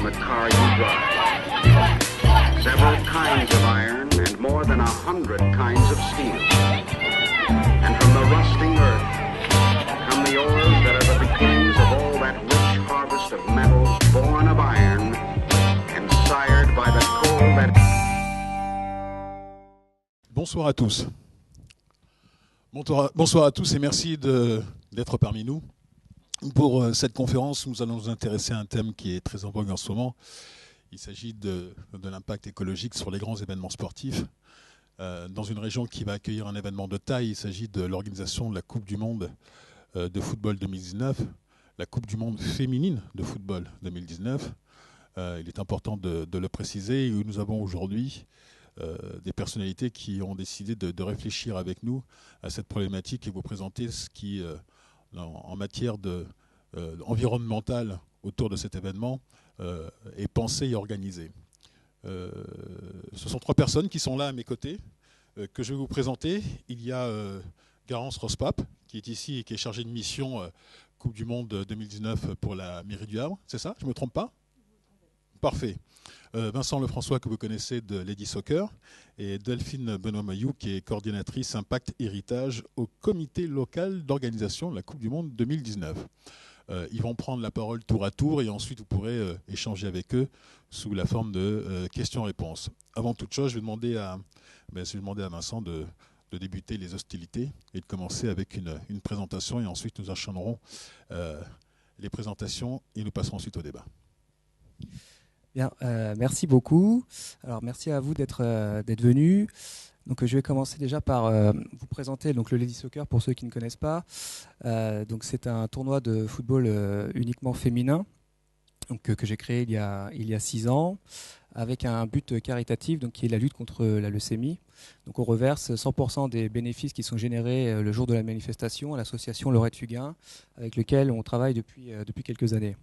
the car you drive. Several kinds of iron and more than 100 kinds of steel. And from the rusting earth come the ores that are the beginnings of all that rich harvest of metals born of iron and sired by the coal that... Bonsoir à tous. Bonsoir à tous et merci d'être parmi nous. Pour cette conférence, nous allons nous intéresser à un thème qui est très en vogue en ce moment. Il s'agit de l'impact écologique sur les grands événements sportifs. Dans une région qui va accueillir un événement de taille, il s'agit de l'organisation de la Coupe du Monde de football 2019, la Coupe du Monde féminine de football 2019. Il est important de le préciser. Nous avons aujourd'hui des personnalités qui ont décidé de réfléchir avec nous à cette problématique et vous présenter ce qui, en matière environnementale autour de cet événement, est pensé et organisé. Ce sont trois personnes qui sont là à mes côtés, que je vais vous présenter. Il y a Garance Rospape, qui est ici et qui est chargée de mission Coupe du Monde 2019 pour la mairie du Havre. C'est ça? Je ne me trompe pas? Parfait. Vincent Lefrançois, que vous connaissez de Lady Soccer, et Delphine Benoît-Mailloux, qui est coordinatrice Impact Héritage au comité local d'organisation de la Coupe du Monde 2019. Ils vont prendre la parole tour à tour et ensuite vous pourrez échanger avec eux sous la forme de questions-réponses. Avant toute chose, je vais demander à Vincent de débuter les hostilités et de commencer avec une présentation et ensuite nous enchaînerons les présentations et nous passerons ensuite au débat. Bien, merci beaucoup. Alors merci à vous d'être venus. Donc je vais commencer déjà par vous présenter donc le Lady Soccer pour ceux qui ne connaissent pas. Donc c'est un tournoi de football uniquement féminin donc que j'ai créé il y a 6 ans avec un but caritatif donc qui est la lutte contre la leucémie. Donc on reverse 100% des bénéfices qui sont générés le jour de la manifestation à l'association Laurette Fugain avec lequel on travaille depuis quelques années.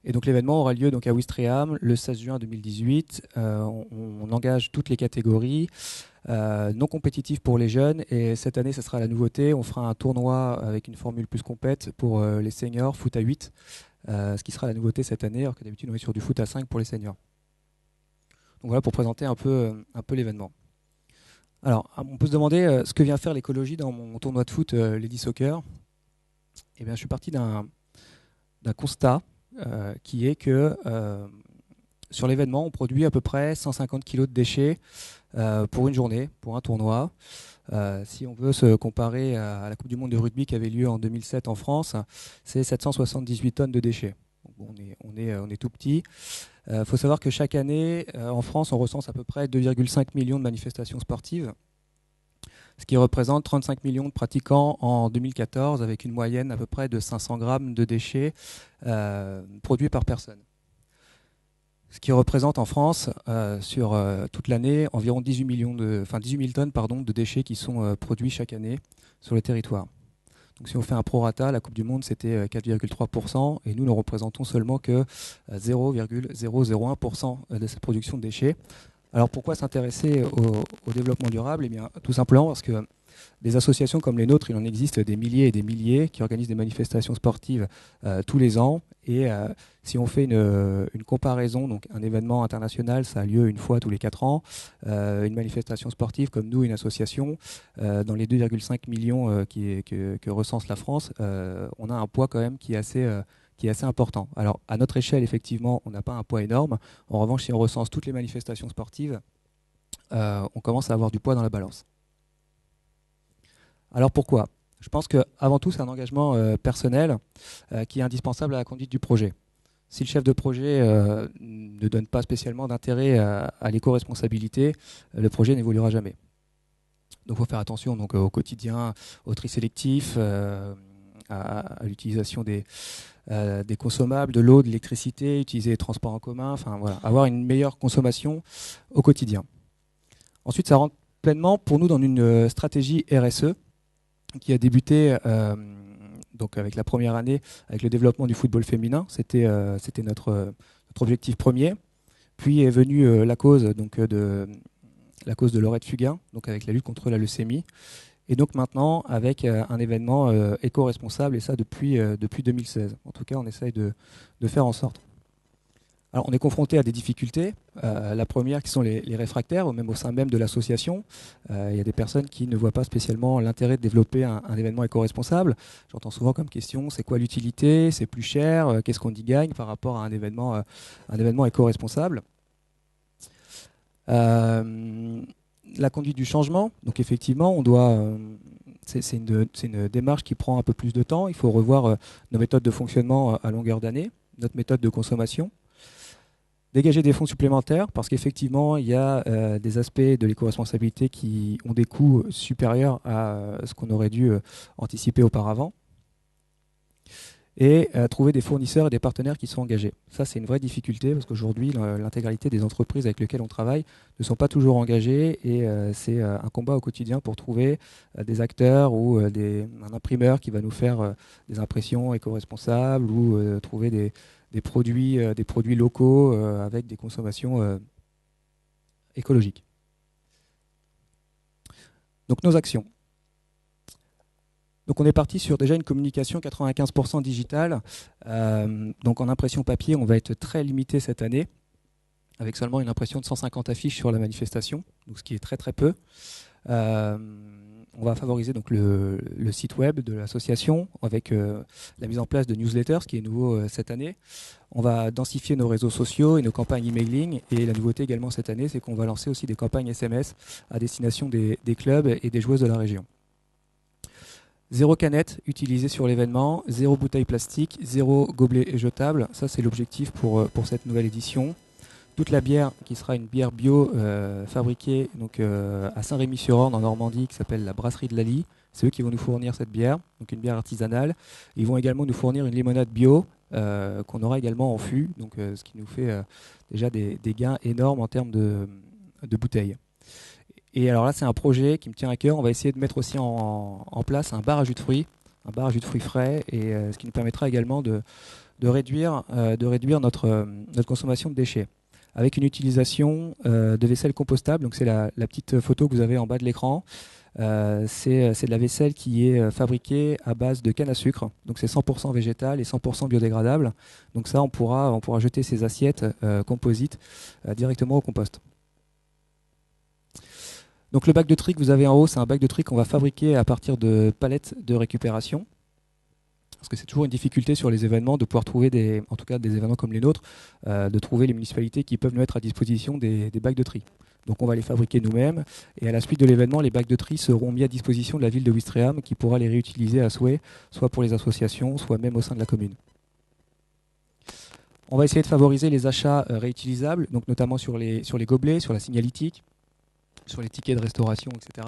Et donc l'événement aura lieu donc à Ouistreham le 16 juin 2018. On engage toutes les catégories non compétitives pour les jeunes. Et cette année, ce sera la nouveauté. On fera un tournoi avec une formule plus complète pour les seniors, foot à 8. Ce qui sera la nouveauté cette année, alors que d'habitude on est sur du foot à 5 pour les seniors. Donc voilà pour présenter un peu l'événement. Alors on peut se demander ce que vient faire l'écologie dans mon tournoi de foot Lady Soccer. Eh bien je suis parti d'un constat. Qui est que sur l'événement, on produit à peu près 150 kg de déchets pour une journée, pour un tournoi. Si on veut se comparer à la Coupe du Monde de rugby qui avait lieu en 2007 en France, c'est 778 tonnes de déchets. Bon, on est tout petit. Faut savoir que chaque année, en France, on recense à peu près 2,5 millions de manifestations sportives, ce qui représente 35 millions de pratiquants en 2014, avec une moyenne à peu près de 500 grammes de déchets produits par personne. Ce qui représente en France, sur toute l'année, environ 18 000 tonnes de déchets qui sont produits chaque année sur le territoire. Donc si on fait un prorata, la Coupe du Monde c'était 4,3% et nous ne représentons seulement que 0,001% de cette production de déchets. Alors pourquoi s'intéresser au développement durable? Eh bien, tout simplement parce que des associations comme les nôtres, il en existe des milliers et des milliers qui organisent des manifestations sportives tous les ans. Et si on fait une comparaison, donc un événement international, ça a lieu une fois tous les 4 ans. Une manifestation sportive comme nous, une association, dans les 2,5 millions que recense la France, on a un poids quand même qui est assez important. Alors, à notre échelle, effectivement, on n'a pas un poids énorme. En revanche, si on recense toutes les manifestations sportives, on commence à avoir du poids dans la balance. Alors, pourquoi? Je pense qu'avant tout, c'est un engagement personnel qui est indispensable à la conduite du projet. Si le chef de projet ne donne pas spécialement d'intérêt à l'éco-responsabilité, le projet n'évoluera jamais. Donc, il faut faire attention donc, au quotidien, au tri sélectif, à l'utilisation des consommables, de l'eau, de l'électricité, utiliser les transports en commun, enfin voilà, avoir une meilleure consommation au quotidien. Ensuite, ça rentre pleinement pour nous dans une stratégie RSE qui a débuté donc avec la première année avec le développement du football féminin. C'était notre objectif premier. Puis est venue la cause de Laurette Fugain, donc avec la lutte contre la leucémie. Et donc maintenant, avec un événement éco-responsable, et ça depuis 2016. En tout cas, on essaye de faire en sorte. Alors, on est confronté à des difficultés. La première, qui sont les réfractaires, même au sein même de l'association. Il y a des personnes qui ne voient pas spécialement l'intérêt de développer un événement éco-responsable. J'entends souvent comme question, c'est quoi l'utilité? C'est plus cher? Qu'est-ce qu'on y gagne par rapport à un événement éco-responsable? La conduite du changement. Donc, effectivement, on doit... c'est une démarche qui prend un peu plus de temps. Il faut revoir nos méthodes de fonctionnement à longueur d'année, notre méthode de consommation. Dégager des fonds supplémentaires, parce qu'effectivement, il y a des aspects de l'éco-responsabilité qui ont des coûts supérieurs à ce qu'on aurait dû anticiper auparavant. Et trouver des fournisseurs et des partenaires qui sont engagés. Ça, c'est une vraie difficulté, parce qu'aujourd'hui, l'intégralité des entreprises avec lesquelles on travaille ne sont pas toujours engagées, et c'est un combat au quotidien pour trouver des acteurs ou un imprimeur qui va nous faire des impressions éco-responsables, ou trouver des produits locaux avec des consommations écologiques. Donc nos actions. Donc on est parti sur déjà une communication 95% digitale. Donc en impression papier, on va être très limité cette année, avec seulement une impression de 150 affiches sur la manifestation, donc ce qui est très très peu. On va favoriser donc le site web de l'association avec la mise en place de newsletters, ce qui est nouveau cette année. On va densifier nos réseaux sociaux et nos campagnes emailing. Et la nouveauté également cette année, c'est qu'on va lancer aussi des campagnes SMS à destination des clubs et des joueuses de la région. 0 canette utilisée sur l'événement, 0 bouteille plastique, 0 gobelet jetable. Ça, c'est l'objectif pour cette nouvelle édition. Toute la bière, qui sera une bière bio fabriquée donc, à Saint-Rémy-sur-Orne en Normandie, qui s'appelle la Brasserie de Lally. C'est eux qui vont nous fournir cette bière, donc une bière artisanale. Ils vont également nous fournir une limonade bio qu'on aura également en fût, donc, ce qui nous fait déjà des gains énormes en termes de bouteilles. Et alors là, c'est un projet qui me tient à cœur. On va essayer de mettre aussi en place un bar à jus de fruits, frais, et ce qui nous permettra également de réduire notre consommation de déchets, avec une utilisation de vaisselle compostable. Donc c'est la petite photo que vous avez en bas de l'écran. C'est de la vaisselle qui est fabriquée à base de canne à sucre. Donc c'est 100% végétal et 100% biodégradable. Donc ça, on pourra jeter ces assiettes composites directement au compost. Donc le bac de tri que vous avez en haut, c'est un bac de tri qu'on va fabriquer à partir de palettes de récupération. Parce que c'est toujours une difficulté sur les événements de pouvoir trouver, en tout cas des événements comme les nôtres, de trouver les municipalités qui peuvent nous mettre à disposition des bacs de tri. Donc on va les fabriquer nous-mêmes, et à la suite de l'événement, les bacs de tri seront mis à disposition de la ville de Ouistreham, qui pourra les réutiliser à souhait, soit pour les associations, soit même au sein de la commune. On va essayer de favoriser les achats réutilisables, donc notamment sur les gobelets, sur la signalétique, sur les tickets de restauration, etc.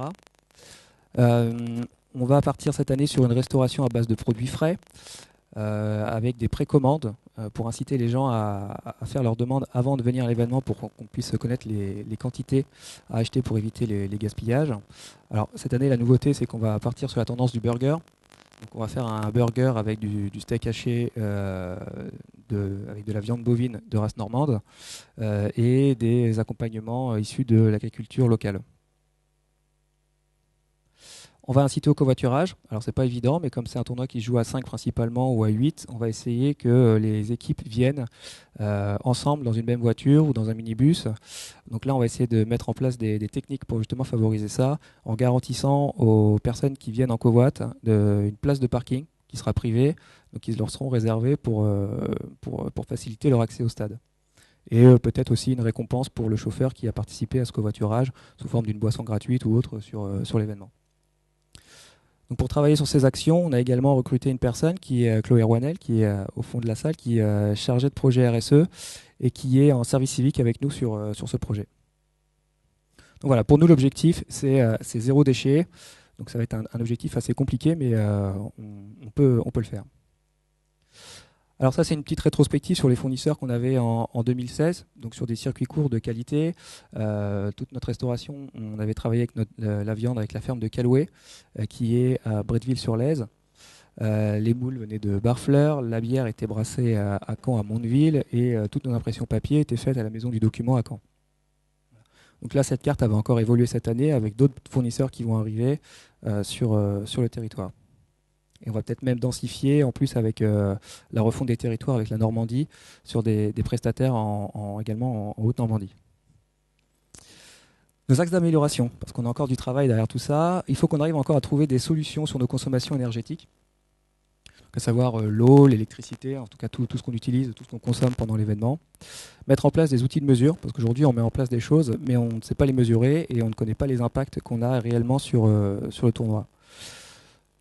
On va partir cette année sur une restauration à base de produits frais, avec des précommandes pour inciter les gens à faire leurs demandes avant de venir à l'événement, pour qu'on puisse connaître les quantités à acheter pour éviter les gaspillages. Alors cette année, la nouveauté, c'est qu'on va partir sur la tendance du burger. Donc on va faire un burger avec du steak haché, avec de la viande bovine de race normande, et des accompagnements issus de l'agriculture locale. On va inciter au covoiturage. Alors c'est pas évident, mais comme c'est un tournoi qui se joue à 5 principalement ou à 8, on va essayer que les équipes viennent ensemble dans une même voiture ou dans un minibus. Donc là, on va essayer de mettre en place des techniques pour justement favoriser ça, en garantissant aux personnes qui viennent en covoit une place de parking qui sera privée, donc ils leur seront réservés pour faciliter leur accès au stade. Et peut-être aussi une récompense pour le chauffeur qui a participé à ce covoiturage sous forme d'une boisson gratuite ou autre sur l'événement. Donc pour travailler sur ces actions, on a également recruté une personne qui est Chloé Rouanel, qui est au fond de la salle, qui est chargée de projet RSE et qui est en service civique avec nous sur ce projet. Donc voilà, pour nous l'objectif c'est 0 déchet. Donc ça va être un objectif assez compliqué, mais on peut le faire. Alors ça, c'est une petite rétrospective sur les fournisseurs qu'on avait en 2016, donc sur des circuits courts de qualité. Toute notre restauration, on avait travaillé avec la viande avec la ferme de Calouet, qui est à Bretteville-sur-Lèze. Les moules venaient de Barfleur, la bière était brassée à Caen, à Mondeville, et toutes nos impressions papier étaient faites à la maison du document à Caen. Donc là, cette carte va encore évoluer cette année avec d'autres fournisseurs qui vont arriver sur le territoire. Et on va peut-être même densifier, en plus avec la refonte des territoires avec la Normandie, sur des prestataires également en Haute-Normandie. Nos axes d'amélioration, parce qu'on a encore du travail derrière tout ça, il faut qu'on arrive encore à trouver des solutions sur nos consommations énergétiques, à savoir l'eau, l'électricité, en tout cas tout ce qu'on utilise, tout ce qu'on consomme pendant l'événement. Mettre en place des outils de mesure, parce qu'aujourd'hui on met en place des choses, mais on ne sait pas les mesurer et on ne connaît pas les impacts qu'on a réellement sur le tournoi.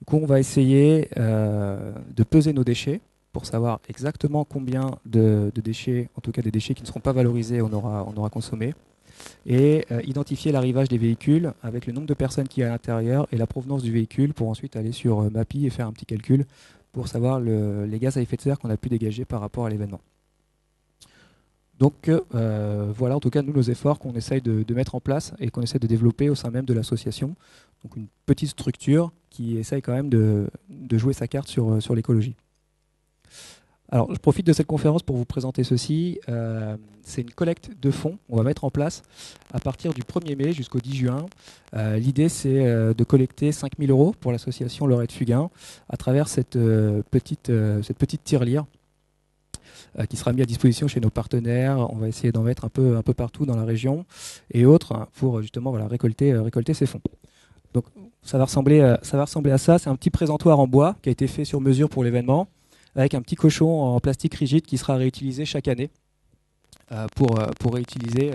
Du coup, on va essayer de peser nos déchets pour savoir exactement combien de déchets, en tout cas des déchets qui ne seront pas valorisés, on aura consommé. Et identifier l'arrivage des véhicules avec le nombre de personnes qui y a à l'intérieur et la provenance du véhicule pour ensuite aller sur MAPI et faire un petit calcul pour savoir les gaz à effet de serre qu'on a pu dégager par rapport à l'événement. Donc voilà en tout cas nous nos efforts qu'on essaye de mettre en place et qu'on essaie de développer au sein même de l'association. Donc une petite structure qui essaye quand même de jouer sa carte sur l'écologie. Alors, je profite de cette conférence pour vous présenter ceci. C'est une collecte de fonds qu'on va mettre en place à partir du 1er mai jusqu'au 10 juin. L'idée, c'est de collecter 5 000 € pour l'association Laurette Fugain à travers cette petite tirelire qui sera mise à disposition chez nos partenaires. On va essayer d'en mettre un peu partout dans la région et autres pour justement récolter ces fonds. Donc, ça va ressembler à ça. C'est un petit présentoir en bois qui a été fait sur mesure pour l'événement, avec un petit cochon en plastique rigide qui sera réutilisé chaque année pour réutiliser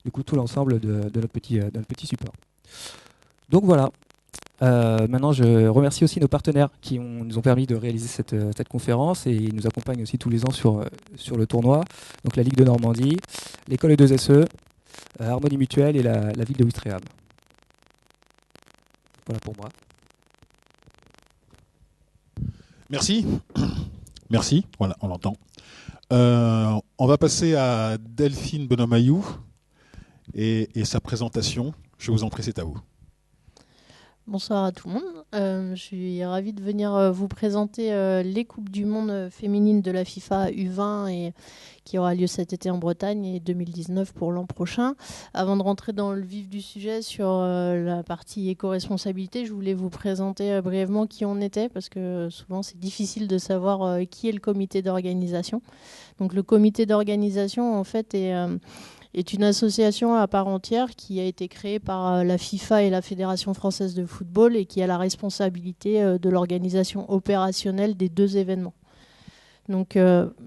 du coup tout l'ensemble de notre petit support. Donc voilà. Maintenant, je remercie aussi nos partenaires qui nous ont permis de réaliser cette conférence et ils nous accompagnent aussi tous les ans sur le tournoi. Donc la Ligue de Normandie, l'école E2SE, Harmonie Mutuelle et la ville de Ouistreham. Voilà pour moi. Merci. Merci, voilà, on l'entend. On va passer à Delphine Bonomayou et sa présentation. Je vous en prie, c'est à vous. Bonsoir à tout le monde. Je suis ravie de venir vous présenter les Coupes du Monde féminines de la FIFA U20 et qui aura lieu cet été en Bretagne et 2019 pour l'an prochain. Avant de rentrer dans le vif du sujet sur la partie éco-responsabilité, je voulais vous présenter brièvement qui on était parce que souvent c'est difficile de savoir qui est le comité d'organisation. Donc le comité d'organisation en fait est une association à part entière qui a été créée par la FIFA et la Fédération française de football et qui a la responsabilité de l'organisation opérationnelle des deux événements. Donc,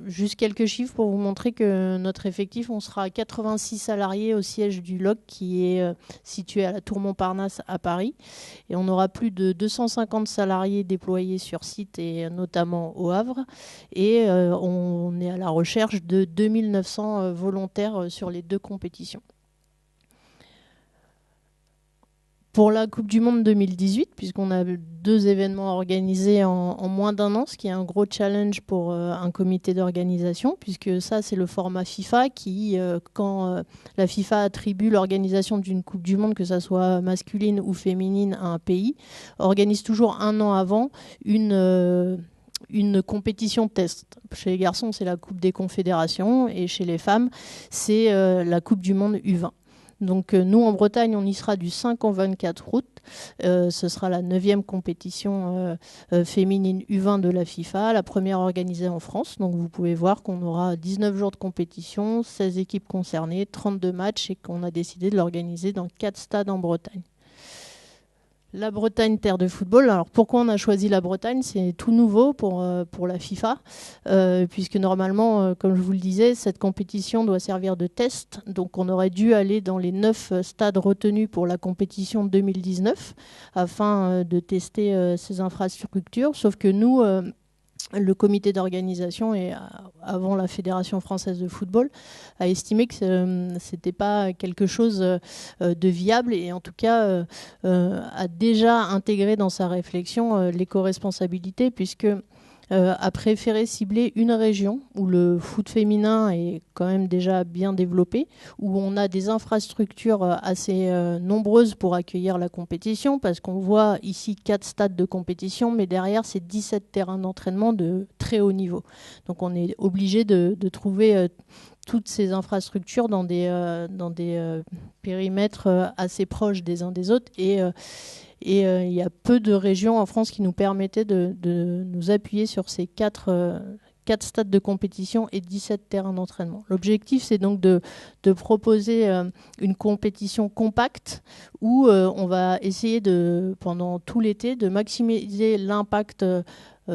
juste quelques chiffres pour vous montrer que notre effectif, on sera à 86 salariés au siège du LOC qui est situé à la Tour Montparnasse à Paris. Et on aura plus de 250 salariés déployés sur site et notamment au Havre. Et on est à la recherche de 2900 volontaires sur les deux compétitions. Pour la Coupe du Monde 2018, puisqu'on a deux événements organisés en moins d'un an, ce qui est un gros challenge pour un comité d'organisation, puisque ça, c'est le format FIFA qui, quand la FIFA attribue l'organisation d'une Coupe du Monde, que ça soit masculine ou féminine, à un pays, organise toujours un an avant une compétition test. Chez les garçons, c'est la Coupe des Confédérations, et chez les femmes, c'est la Coupe du Monde U20. Donc nous, en Bretagne, on y sera du 5 au 24 août. Ce sera la 9e compétition féminine U20 de la FIFA, la première organisée en France. Donc vous pouvez voir qu'on aura 19 jours de compétition, 16 équipes concernées, 32 matchs et qu'on a décidé de l'organiser dans 4 stades en Bretagne. La Bretagne, terre de football. Alors pourquoi on a choisi la Bretagne? C'est tout nouveau pour la FIFA, puisque normalement, comme je vous le disais, cette compétition doit servir de test. Donc on aurait dû aller dans les 9 stades retenus pour la compétition 2019 afin de tester ces infrastructures. Sauf que nous, le comité d'organisation et avant la Fédération française de football a estimé que ce n'était pas quelque chose de viable et en tout cas a déjà intégré dans sa réflexion l'éco-responsabilité puisque a préféré cibler une région où le foot féminin est quand même déjà bien développé, où on a des infrastructures assez nombreuses pour accueillir la compétition, parce qu'on voit ici 4 stades de compétition, mais derrière, c'est 17 terrains d'entraînement de très haut niveau. Donc on est obligé de trouver toutes ces infrastructures dans des périmètres assez proches des uns des autres Et il y a peu de régions en France qui nous permettaient de nous appuyer sur ces 4 stades de compétition et 17 terrains d'entraînement. L'objectif, c'est donc de proposer une compétition compacte où on va essayer pendant tout l'été de maximiser l'impact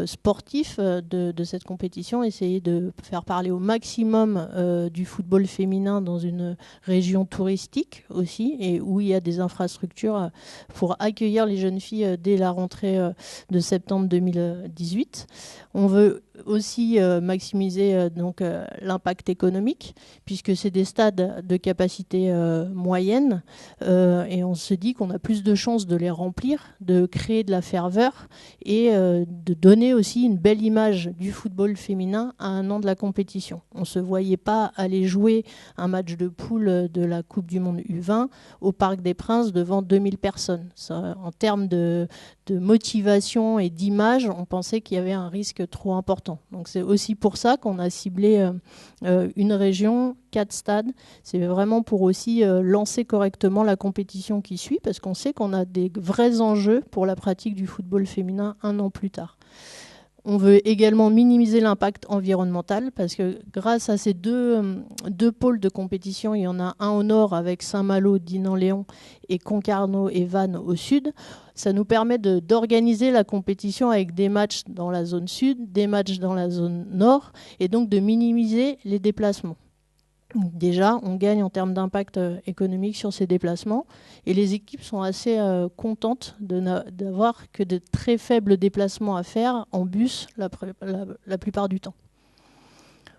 sportif de cette compétition, essayer de faire parler au maximum du football féminin dans une région touristique aussi, et où il y a des infrastructures pour accueillir les jeunes filles dès la rentrée de septembre 2018. On veut aussi maximiser donc l'impact économique, puisque c'est des stades de capacité moyenne, et on se dit qu'on a plus de chances de les remplir, de créer de la ferveur et de donner aussi une belle image du football féminin à un an de la compétition. On ne se voyait pas aller jouer un match de poule de la Coupe du Monde U20 au Parc des Princes devant 2000 personnes. Ça, en termes de motivation et d'image, on pensait qu'il y avait un risque trop important. Donc c'est aussi pour ça qu'on a ciblé une région, 4 stades. C'est vraiment pour aussi lancer correctement la compétition qui suit, parce qu'on sait qu'on a des vrais enjeux pour la pratique du football féminin un an plus tard. On veut également minimiser l'impact environnemental, parce que grâce à ces deux pôles de compétition, il y en a un au nord avec Saint-Malo, Dinan-Léon et Concarneau et Vannes au sud. Ça nous permet d'organiser la compétition avec des matchs dans la zone sud, des matchs dans la zone nord, et donc de minimiser les déplacements. Déjà, on gagne en termes d'impact économique sur ces déplacements, et les équipes sont assez contentes d'avoir que de très faibles déplacements à faire en bus la plupart du temps.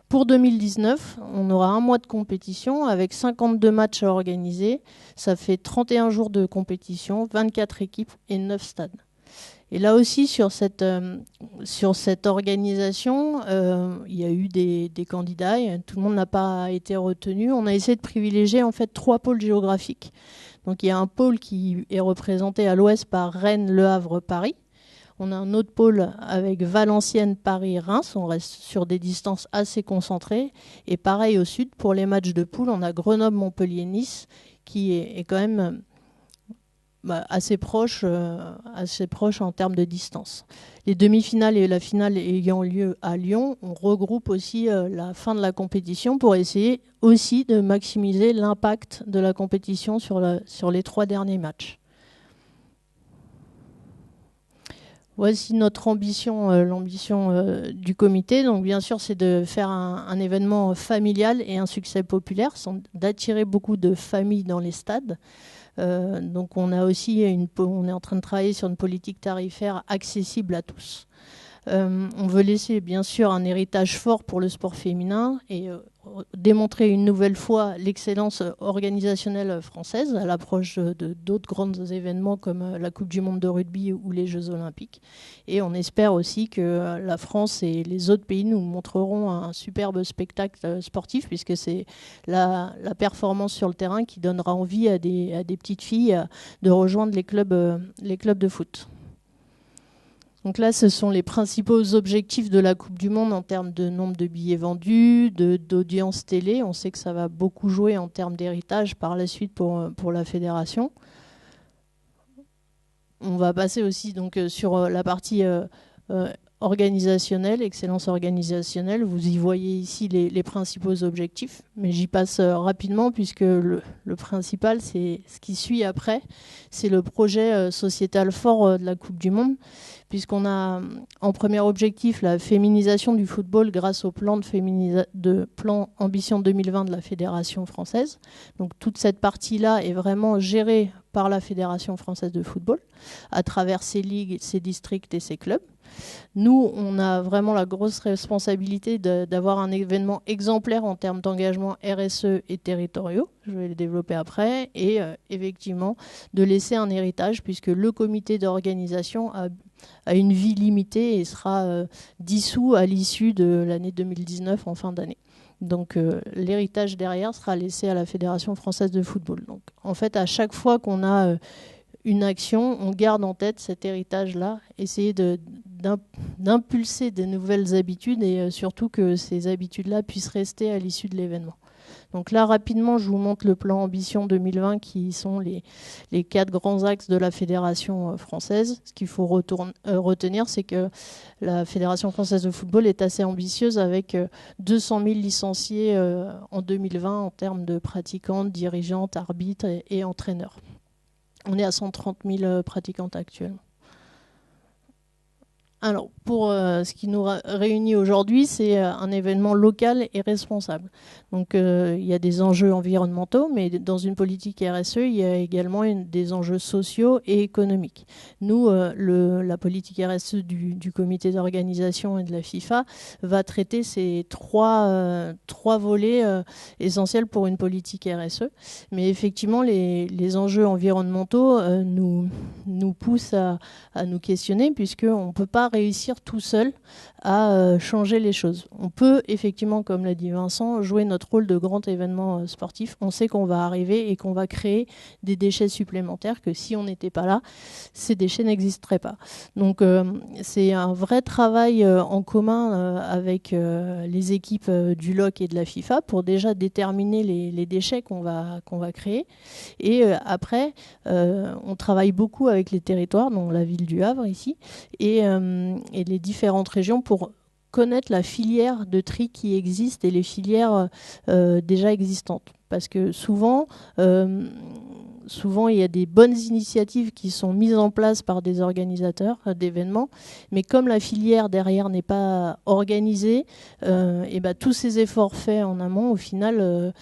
Pour 2019, on aura un mois de compétition avec 52 matchs à organiser. Ça fait 31 jours de compétition, 24 équipes et 9 stades. Et là aussi, sur cette organisation, il y a eu des candidats, tout le monde n'a pas été retenu. On a essayé de privilégier en fait 3 pôles géographiques. Donc il y a un pôle qui est représenté à l'ouest par Rennes, Le Havre, Paris. On a un autre pôle avec Valenciennes, Paris, Reims. On reste sur des distances assez concentrées. Et pareil au sud, pour les matchs de poule, on a Grenoble, Montpellier, Nice, qui est quand même assez proche en termes de distance. Les demi-finales et la finale ayant lieu à Lyon, on regroupe aussi la fin de la compétition pour essayer aussi de maximiser l'impact de la compétition sur les 3 derniers matchs. Voici notre ambition, l'ambition du comité. Donc bien sûr, c'est de faire un événement familial et un succès populaire, d'attirer beaucoup de familles dans les stades. Donc on a aussi on est en train de travailler sur une politique tarifaire accessible à tous. On veut laisser bien sûr un héritage fort pour le sport féminin et démontrer une nouvelle fois l'excellence organisationnelle française à l'approche d'autres grands événements comme la Coupe du Monde de rugby ou les Jeux Olympiques. Et on espère aussi que la France et les autres pays nous montreront un superbe spectacle sportif, puisque c'est la performance sur le terrain qui donnera envie à des petites filles de rejoindre les clubs de foot. Donc là, ce sont les principaux objectifs de la Coupe du Monde en termes de nombre de billets vendus, d'audience télé. On sait que ça va beaucoup jouer en termes d'héritage par la suite pour la fédération. On va passer aussi donc sur la partie organisationnelle, excellence organisationnelle. Vous y voyez ici les principaux objectifs, mais j'y passe rapidement puisque le principal, c'est ce qui suit après. C'est le projet sociétal fort de la Coupe du Monde, puisqu'on a en premier objectif la féminisation du football grâce au plan plan Ambition 2020 de la Fédération française. Donc toute cette partie-là est vraiment gérée par la Fédération française de football, à travers ses ligues, ses districts et ses clubs. Nous, on a vraiment la grosse responsabilité d'avoir un événement exemplaire en termes d'engagement RSE et territoriaux, je vais les développer après, et effectivement de laisser un héritage, puisque le comité d'organisation a une vie limitée et sera dissous à l'issue de l'année 2019 en fin d'année. Donc l'héritage derrière sera laissé à la Fédération française de football. Donc en fait, à chaque fois qu'on a une action, on garde en tête cet héritage-là, essayer d'impulser de nouvelles habitudes et surtout que ces habitudes-là puissent rester à l'issue de l'événement. Donc là, rapidement, je vous montre le plan Ambition 2020 qui sont les 4 grands axes de la Fédération française. Ce qu'il faut retenir, c'est que la Fédération française de football est assez ambitieuse avec 200 000 licenciés en 2020 en termes de pratiquantes, dirigeantes, arbitres et entraîneurs. On est à 130 000 pratiquantes actuellement. Alors, pour ce qui nous réunit aujourd'hui, c'est un événement local et responsable. Donc, il y a des enjeux environnementaux, mais dans une politique RSE, il y a également des enjeux sociaux et économiques. Nous, la politique RSE du comité d'organisation et de la FIFA va traiter ces trois volets essentiels pour une politique RSE. Mais effectivement, les enjeux environnementaux nous poussent à nous questionner, puisqu'on ne peut pas réussir tout seul à changer les choses. On peut effectivement, comme l'a dit Vincent, jouer notre rôle de grand événement sportif. On sait qu'on va arriver et qu'on va créer des déchets supplémentaires, que si on n'était pas là, ces déchets n'existeraient pas. Donc c'est un vrai travail en commun avec les équipes du LOC et de la FIFA pour déjà déterminer les déchets qu'on va créer. Et après, on travaille beaucoup avec les territoires, dont la ville du Havre ici, et les différentes régions pour connaître la filière de tri qui existe et les filières déjà existantes. Parce que souvent, il y a des bonnes initiatives qui sont mises en place par des organisateurs d'événements, mais comme la filière derrière n'est pas organisée, et tous ces efforts faits en amont, au final,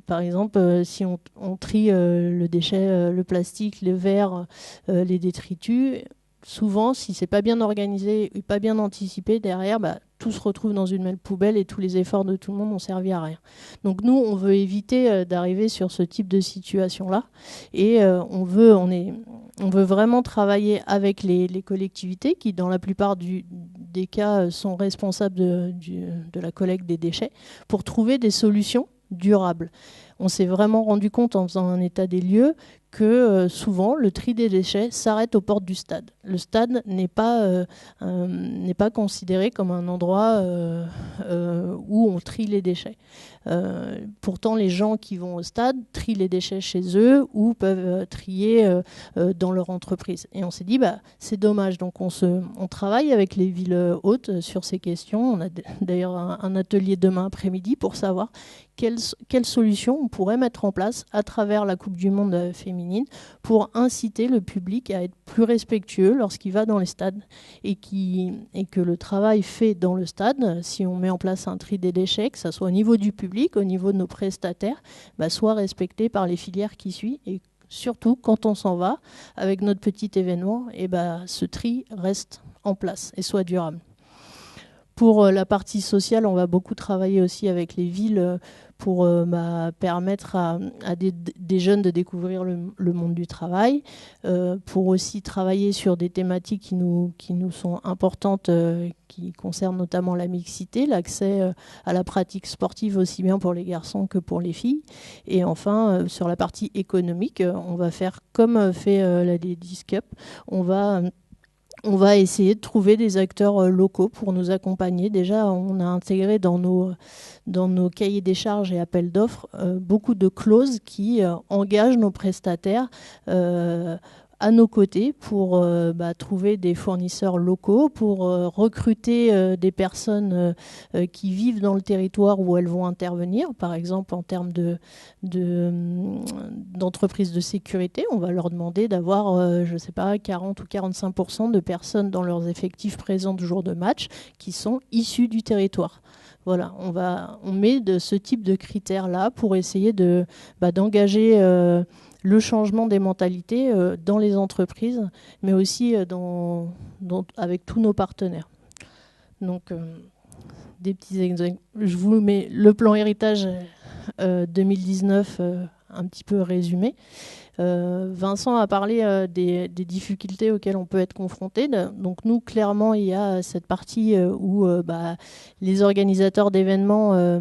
par exemple, si on trie le déchet, le plastique, le verre, les détritus, souvent, si c'est pas bien organisé et pas bien anticipé, derrière, tout se retrouve dans une même poubelle et tous les efforts de tout le monde n'ont servi à rien. Donc nous, on veut éviter d'arriver sur ce type de situation-là et on veut vraiment travailler avec les collectivités qui, dans la plupart des cas, sont responsables de la collecte des déchets pour trouver des solutions durables. On s'est vraiment rendu compte en faisant un état des lieux que souvent le tri des déchets s'arrête aux portes du stade. Le stade n'est pas considéré comme un endroit où on trie les déchets. Pourtant, les gens qui vont au stade trient les déchets chez eux ou peuvent trier dans leur entreprise. Et on s'est dit, c'est dommage. Donc on travaille avec les villes hôtes sur ces questions. On a d'ailleurs un atelier demain après-midi pour savoir quelles solutions on pourrait mettre en place à travers la Coupe du Monde féminine pour inciter le public à être plus respectueux lorsqu'il va dans les stades et que le travail fait dans le stade, si on met en place un tri des déchets, que ce soit au niveau du public, au niveau de nos prestataires, soit respecté par les filières qui suivent. Et surtout, quand on s'en va avec notre petit événement, ce tri reste en place et soit durable. Pour la partie sociale, on va beaucoup travailler aussi avec les villes pour permettre à des jeunes de découvrir le monde du travail, pour aussi travailler sur des thématiques qui nous sont importantes, qui concernent notamment la mixité, l'accès à la pratique sportive aussi bien pour les garçons que pour les filles. Et enfin, sur la partie économique, on va faire comme fait la Ladies Cup, on va essayer de trouver des acteurs locaux pour nous accompagner. Déjà, on a intégré dans nos cahiers des charges et appels d'offres beaucoup de clauses qui engagent nos prestataires à nos côtés pour trouver des fournisseurs locaux, pour recruter des personnes qui vivent dans le territoire où elles vont intervenir. Par exemple, en termes d'entreprises de sécurité, on va leur demander d'avoir, 40 ou 45% de personnes dans leurs effectifs présents du jour de match qui sont issues du territoire. Voilà, on met de ce type de critères-là pour essayer d'engager le changement des mentalités dans les entreprises, mais aussi avec tous nos partenaires. Donc, des petits exemples. Je vous mets le plan héritage 2019 un petit peu résumé. Vincent a parlé des difficultés auxquelles on peut être confronté. Donc nous, clairement, il y a cette partie où les organisateurs d'événements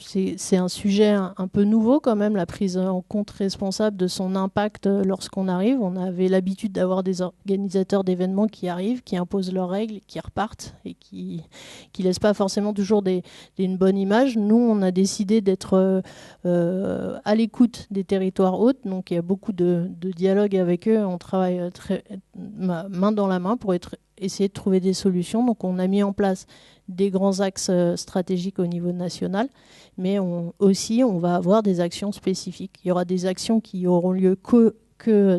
c'est un sujet un peu nouveau quand même, la prise en compte responsable de son impact lorsqu'on arrive. On avait l'habitude d'avoir des organisateurs d'événements qui arrivent, qui imposent leurs règles, qui repartent et qui laissent pas forcément toujours une bonne image. Nous, on a décidé d'être à l'écoute des territoires hôtes, donc il y a beaucoup de dialogue avec eux. On travaille main dans la main pour essayer de trouver des solutions. Donc on a mis en place des grands axes stratégiques au niveau national, mais on va avoir des actions spécifiques. Il y aura des actions qui auront lieu que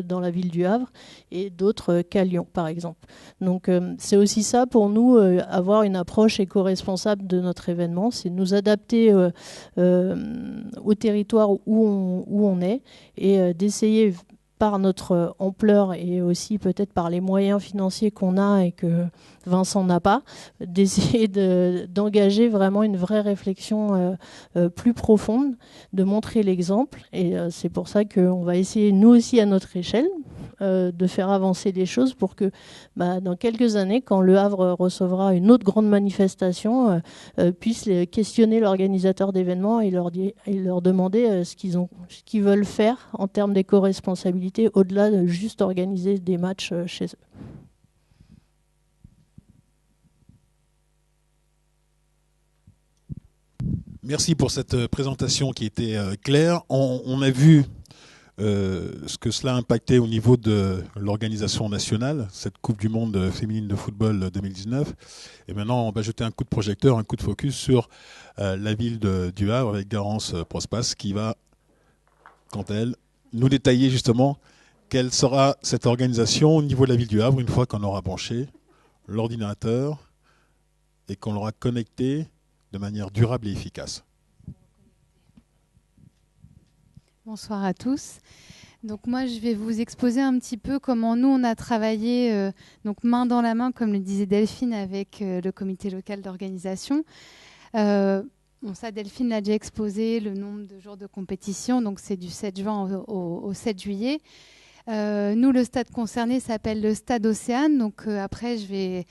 dans la ville du Havre et d'autres qu'à Lyon, par exemple. Donc c'est aussi ça pour nous, avoir une approche éco-responsable de notre événement, c'est nous adapter au territoire où on est et d'essayer par notre ampleur et aussi peut-être par les moyens financiers qu'on a et que Vincent n'a pas, d'essayer d'engager vraiment une vraie réflexion plus profonde, de montrer l'exemple. Et c'est pour ça qu'on va essayer, nous aussi à notre échelle, de faire avancer les choses pour que dans quelques années, quand Le Havre recevra une autre grande manifestation, puisse questionner l'organisateur d'événements et leur demander ce qu'ils veulent faire en termes d'éco-responsabilité, au-delà de juste organiser des matchs chez eux. Merci pour cette présentation qui était claire. On a vu ce que cela a impacté au niveau de l'organisation nationale, cette Coupe du Monde féminine de football 2019. Et maintenant, on va jeter un coup de projecteur, un coup de focus sur la ville du Havre avec Garance Prospas qui va, quant à elle, nous détailler justement quelle sera cette organisation au niveau de la ville du Havre une fois qu'on aura branché l'ordinateur et qu'on l'aura connecté de manière durable et efficace. Bonsoir à tous. Donc moi, je vais vous exposer un petit peu comment nous, on a travaillé donc main dans la main, comme le disait Delphine, avec le comité local d'organisation. Ça, Delphine l'a déjà exposé, le nombre de jours de compétition. Donc c'est du 7 juin au 7 juillet. Nous, le stade concerné s'appelle le Stade Océane. Donc après, je vais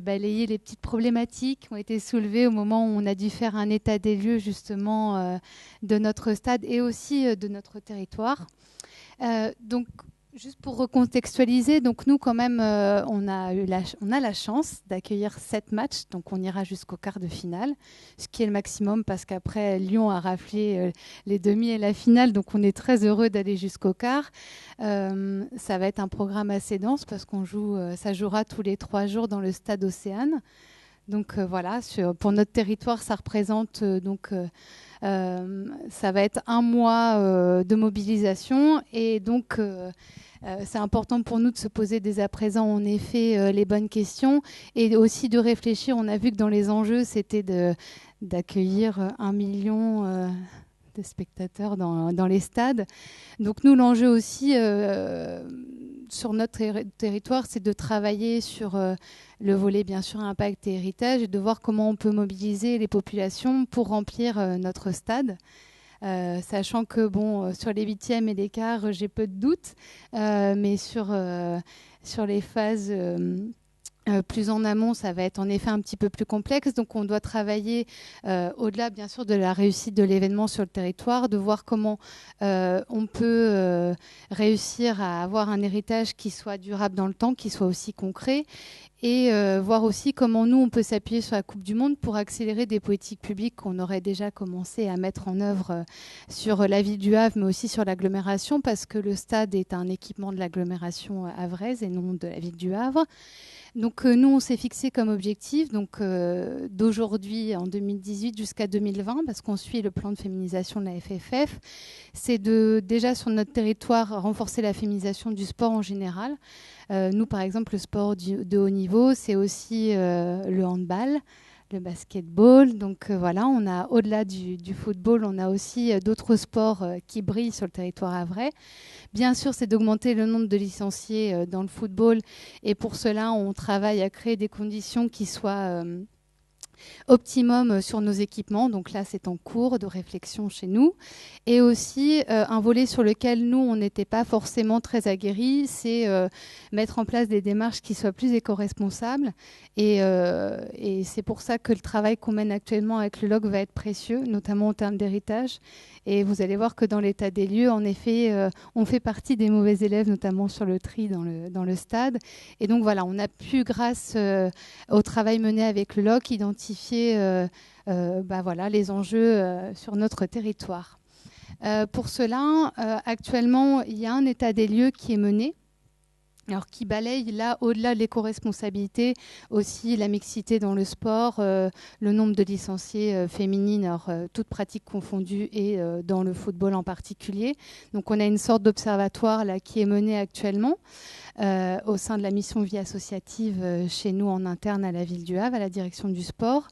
balayer les petites problématiques qui ont été soulevées au moment où on a dû faire un état des lieux justement de notre stade et aussi de notre territoire. Donc, juste pour recontextualiser, donc nous quand même, on a la chance d'accueillir 7 matchs, donc on ira jusqu'au quart de finale, ce qui est le maximum parce qu'après Lyon a raflé les demi et la finale, donc on est très heureux d'aller jusqu'au quart. Ça va être un programme assez dense parce ça jouera tous les 3 jours dans le Stade Océane. Donc voilà, pour notre territoire, ça représente ça va être 1 mois de mobilisation et donc c'est important pour nous de se poser dès à présent en effet les bonnes questions et aussi de réfléchir. On a vu que dans les enjeux, c'était d'accueillir 1 million de spectateurs dans les stades. Donc nous, l'enjeu aussi sur notre territoire, c'est de travailler sur le volet bien sûr impact et héritage et de voir comment on peut mobiliser les populations pour remplir notre stade. Sachant que sur les 8e et les quarts, j'ai peu de doutes, mais sur les phases plus en amont, ça va être en effet un petit peu plus complexe. Donc on doit travailler au-delà bien sûr de la réussite de l'événement sur le territoire, de voir comment on peut réussir à avoir un héritage qui soit durable dans le temps, qui soit aussi concret, et voir aussi comment nous, on peut s'appuyer sur la Coupe du Monde pour accélérer des politiques publiques qu'on aurait déjà commencé à mettre en œuvre sur la ville du Havre, mais aussi sur l'agglomération, parce que le stade est un équipement de l'agglomération havraise et non de la ville du Havre. Donc nous, on s'est fixé comme objectif d'aujourd'hui, en 2018 jusqu'à 2020, parce qu'on suit le plan de féminisation de la FFF, c'est de déjà sur notre territoire renforcer la féminisation du sport en général. Nous, par exemple, le sport de haut niveau, c'est aussi le handball, le basketball. Donc voilà, on a au-delà du football, on a aussi d'autres sports qui brillent sur le territoire havrais. Bien sûr, c'est d'augmenter le nombre de licenciés dans le football. Et pour cela, on travaille à créer des conditions qui soient optimum sur nos équipements. Donc là, c'est en cours de réflexion chez nous. Et aussi, un volet sur lequel nous, on n'était pas forcément très aguerris, c'est mettre en place des démarches qui soient plus éco-responsables. Et c'est pour ça que le travail qu'on mène actuellement avec le LOC va être précieux, notamment en termes d'héritage. Et vous allez voir que dans l'état des lieux, en effet, on fait partie des mauvais élèves, notamment sur le tri dans le stade. Et donc voilà, on a pu, grâce au travail mené avec le LOC, identifier les enjeux sur notre territoire. Pour cela, actuellement, il y a un état des lieux qui est mené, alors qui balaye là, au-delà de l'éco-responsabilité, aussi la mixité dans le sport, le nombre de licenciés féminines, alors, toutes pratiques confondues, et dans le football en particulier. Donc on a une sorte d'observatoire là qui est mené actuellement au sein de la mission vie associative chez nous en interne à la ville du Havre, à la direction du sport.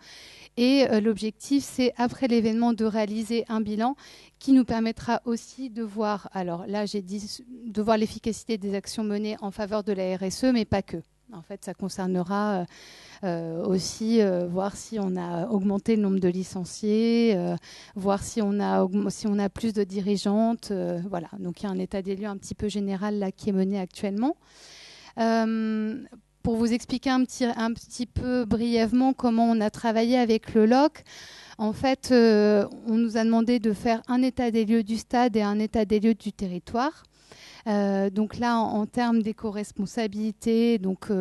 Et l'objectif, c'est après l'événement de réaliser un bilan qui nous permettra aussi de voir, alors là j'ai dit, de voir l'efficacité des actions menées en faveur de la RSE, mais pas que. En fait, ça concernera aussi voir si on a augmenté le nombre de licenciés, voir si on a plus de dirigeantes. Voilà, donc il y a un état des lieux un petit peu général là qui est mené actuellement. Pour vous expliquer un petit peu brièvement comment on a travaillé avec le LOC, en fait, on nous a demandé de faire un état des lieux du stade et un état des lieux du territoire. Donc là, en termes d'éco-responsabilité, donc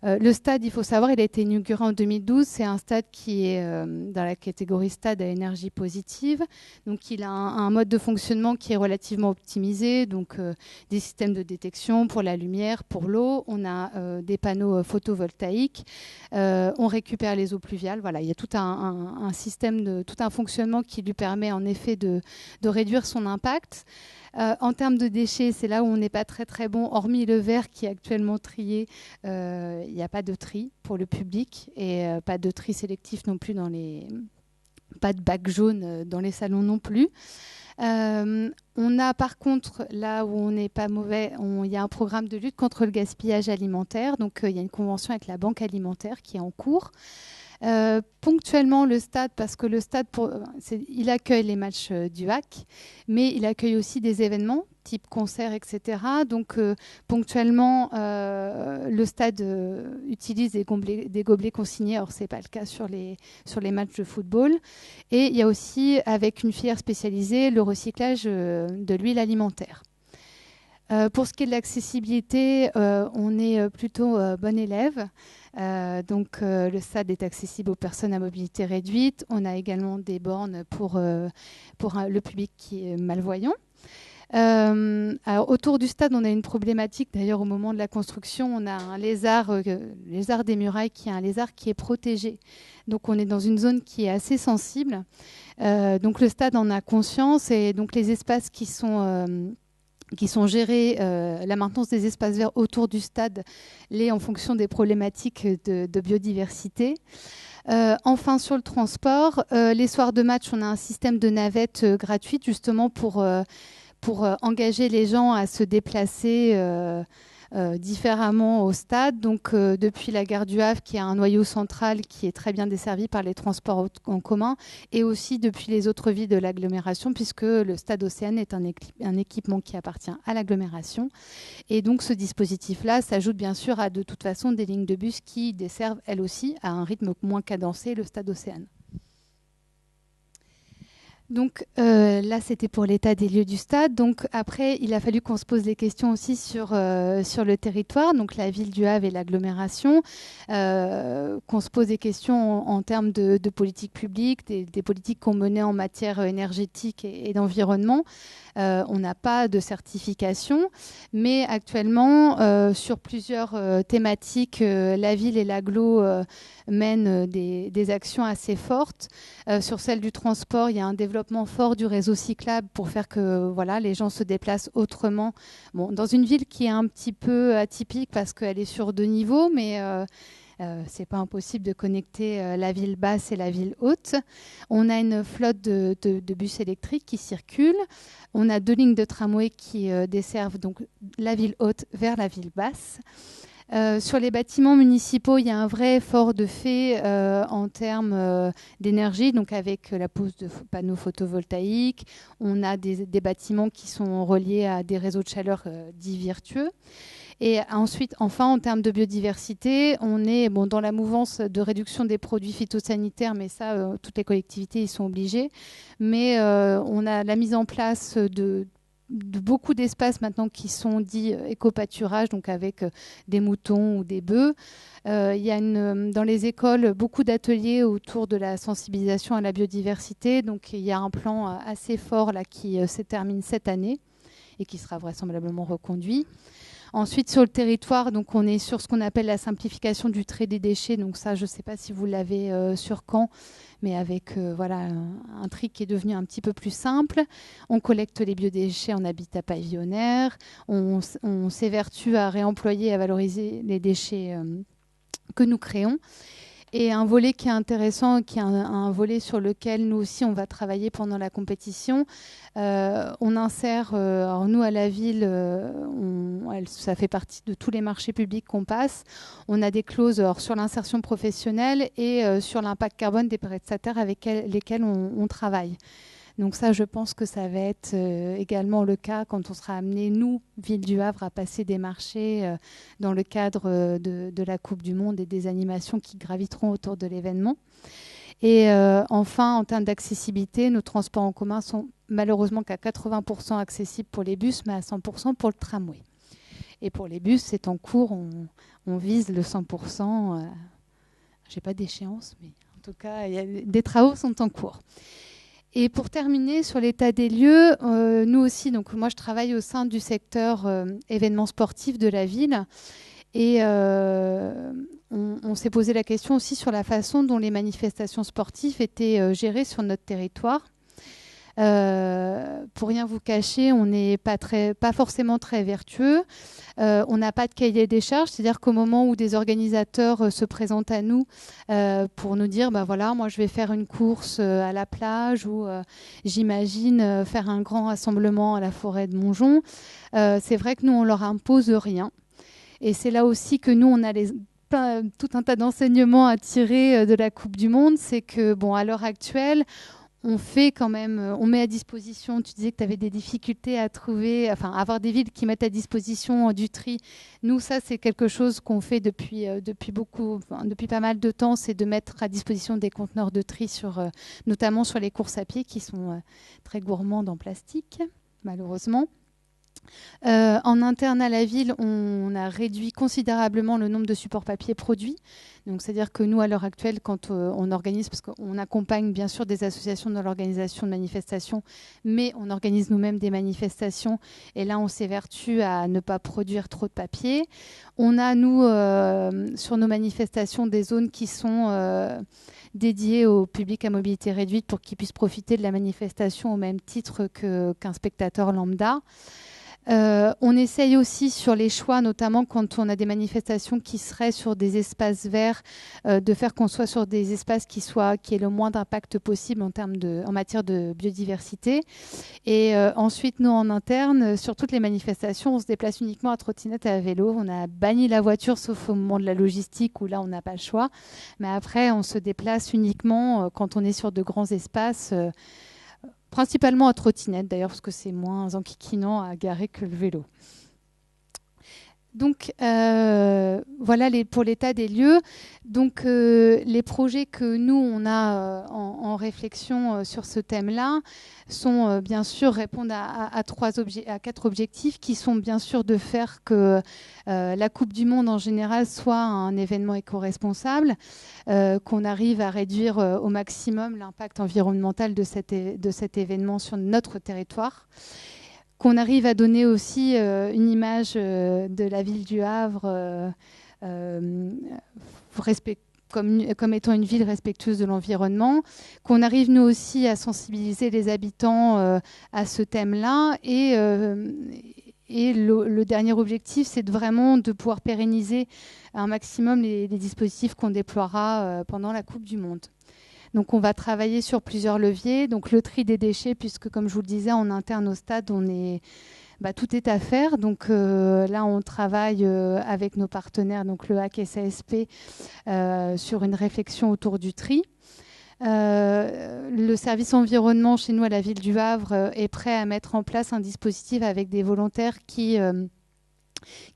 le stade, il faut savoir, il a été inauguré en 2012. C'est un stade qui est dans la catégorie stade à énergie positive. Donc, il a un mode de fonctionnement qui est relativement optimisé. Donc, des systèmes de détection pour la lumière, pour l'eau. On a des panneaux photovoltaïques. On récupère les eaux pluviales. Voilà, il y a tout un système, tout un fonctionnement qui lui permet en effet de réduire son impact. En termes de déchets, c'est là où on n'est pas très très bon. Hormis le verre qui est actuellement trié, il n'y a pas de tri pour le public et pas de tri sélectif non plus pas de bac jaune dans les salons non plus. On a par contre, là où on n'est pas mauvais, il y a un programme de lutte contre le gaspillage alimentaire. Donc il y a une convention avec la Banque alimentaire qui est en cours. Ponctuellement le stade, parce que le stade, il accueille les matchs du HAC, mais il accueille aussi des événements type concert, etc. Donc ponctuellement, le stade utilise des gobelets consignés. Or, ce n'est pas le cas sur les matchs de football. Et il y a aussi, avec une filière spécialisée, le recyclage de l'huile alimentaire. Pour ce qui est de l'accessibilité, on est plutôt bon élève. Donc le stade est accessible aux personnes à mobilité réduite. On a également des bornes pour le public qui est malvoyant. Alors, autour du stade, on a une problématique. D'ailleurs, au moment de la construction, on a un lézard des murailles, qui est un lézard qui est protégé. Donc, on est dans une zone qui est assez sensible. Donc, le stade en a conscience, et donc les espaces qui sont gérés, la maintenance des espaces verts autour du stade, l'est en fonction des problématiques de biodiversité. Enfin, sur le transport, les soirs de match, on a un système de navette gratuite, justement pour engager les gens à se déplacer différemment au stade. Donc, depuis la gare du Havre, qui a un noyau central qui est très bien desservi par les transports en commun, et aussi depuis les autres villes de l'agglomération, puisque le stade Océane est un équipement qui appartient à l'agglomération. Et donc, ce dispositif-là s'ajoute bien sûr à, de toute façon, des lignes de bus qui desservent, elles aussi, à un rythme moins cadencé, le stade Océane. Donc là, c'était pour l'état des lieux du stade. Donc après, il a fallu qu'on se pose des questions aussi sur le territoire, donc la ville du Havre et l'agglomération, qu'on se pose des questions en termes de politique publique, des politiques qu'on menait en matière énergétique et d'environnement. On n'a pas de certification, mais actuellement, sur plusieurs thématiques, la ville et l'agglo mènent des actions assez fortes. Sur celle du transport, il y a un développement fort du réseau cyclable pour faire que les gens se déplacent autrement. Bon, dans une ville qui est un petit peu atypique parce qu'elle est sur 2 niveaux, mais c'est pas impossible de connecter la ville basse et la ville haute. On a une flotte de bus électriques qui circulent. On a 2 lignes de tramway qui desservent donc la ville haute vers la ville basse. Sur les bâtiments municipaux, il y a un vrai effort de fait en termes d'énergie, donc avec la pose de panneaux photovoltaïques. On a des bâtiments qui sont reliés à des réseaux de chaleur dits vertueux. Et ensuite, enfin, en termes de biodiversité, on est dans la mouvance de réduction des produits phytosanitaires, mais ça, toutes les collectivités y sont obligées. Mais on a la mise en place de beaucoup d'espaces maintenant qui sont dits éco-pâturage, donc avec des moutons ou des bœufs. Il y a dans les écoles beaucoup d'ateliers autour de la sensibilisation à la biodiversité. Donc il y a un plan assez fort là, qui se termine cette année et qui sera vraisemblablement reconduit. Ensuite, sur le territoire, donc on est sur ce qu'on appelle la simplification du trait des déchets. Donc ça, je ne sais pas si vous l'avez sur Caen, mais avec voilà, un tri qui est devenu un petit peu plus simple. On collecte les biodéchets en habitat pavillonnaire. On s'évertue à réemployer et à valoriser les déchets que nous créons. Et un volet qui est intéressant, qui est un volet sur lequel nous aussi on va travailler pendant la compétition. On insère, alors nous à la ville, ça fait partie de tous les marchés publics qu'on passe. On a des clauses sur l'insertion professionnelle et sur l'impact carbone des prestataires avec lesquels on travaille. Donc ça, je pense que ça va être également le cas quand on sera amené, nous, Ville du Havre, à passer des marchés dans le cadre de la Coupe du Monde et des animations qui graviteront autour de l'événement. Et enfin, en termes d'accessibilité, nos transports en commun sont malheureusement qu'à 80% accessibles pour les bus, mais à 100% pour le tramway. Et pour les bus, c'est en cours, on vise le 100%. Je n'ai pas d'échéance, mais en tout cas, des travaux sont en cours. Et pour terminer sur l'état des lieux, nous aussi, donc moi je travaille au sein du secteur événements sportifs de la ville et on s'est posé la question aussi sur la façon dont les manifestations sportives étaient gérées sur notre territoire. Pour rien vous cacher, on n'est pas forcément très vertueux. On n'a pas de cahier des charges, c'est-à-dire qu'au moment où des organisateurs se présentent à nous pour nous dire, voilà, moi je vais faire une course à la plage ou j'imagine faire un grand rassemblement à la forêt de Montjon, c'est vrai que nous on leur impose rien. Et c'est là aussi que nous on a tout un tas d'enseignements à tirer de la Coupe du Monde, c'est que à l'heure actuelle, on fait quand même, on met à disposition, tu disais que tu avais des difficultés à trouver, enfin avoir des villes qui mettent à disposition du tri. Nous, ça c'est quelque chose qu'on fait depuis pas mal de temps, c'est de mettre à disposition des conteneurs de tri notamment sur les courses à pied qui sont très gourmandes en plastique, malheureusement. En interne à la ville, on a réduit considérablement le nombre de supports papier produits. Donc, c'est-à-dire que nous, à l'heure actuelle, quand on organise, parce qu'on accompagne bien sûr des associations dans l'organisation de manifestations, mais on organise nous-mêmes des manifestations. Et là, on s'évertue à ne pas produire trop de papier. On a, nous, sur nos manifestations, des zones qui sont dédiées au public à mobilité réduite pour qu'ils puissent profiter de la manifestation au même titre qu'un spectateur lambda. On essaye aussi sur les choix, notamment quand on a des manifestations qui seraient sur des espaces verts, de faire qu'on soit sur des espaces qui aient le moins d'impact possible en matière de biodiversité. Et ensuite, nous, en interne, sur toutes les manifestations, on se déplace uniquement à trottinette et à vélo. On a banni la voiture, sauf au moment de la logistique, où là, on n'a pas le choix. Mais après, on se déplace uniquement quand on est sur de grands espaces, principalement à trottinette d'ailleurs, parce que c'est moins enquiquinant à garer que le vélo. Donc voilà pour l'état des lieux. Donc les projets que nous on a en réflexion sur ce thème-là sont bien sûr répondre à 4 objectifs qui sont bien sûr de faire que la Coupe du Monde en général soit un événement éco-responsable, qu'on arrive à réduire au maximum l'impact environnemental de cet événement sur notre territoire, qu'on arrive à donner aussi une image de la ville du Havre comme étant une ville respectueuse de l'environnement, qu'on arrive nous aussi à sensibiliser les habitants à ce thème-là. Et le dernier objectif, c'est vraiment de pouvoir pérenniser un maximum les dispositifs qu'on déploiera pendant la Coupe du Monde. Donc, on va travailler sur plusieurs leviers. Donc, le tri des déchets, puisque, comme je vous le disais, en interne au stade, on est tout est à faire. Donc là, on travaille avec nos partenaires, donc le HAC et SASP, sur une réflexion autour du tri. Le service environnement chez nous à la ville du Havre est prêt à mettre en place un dispositif avec des volontaires qui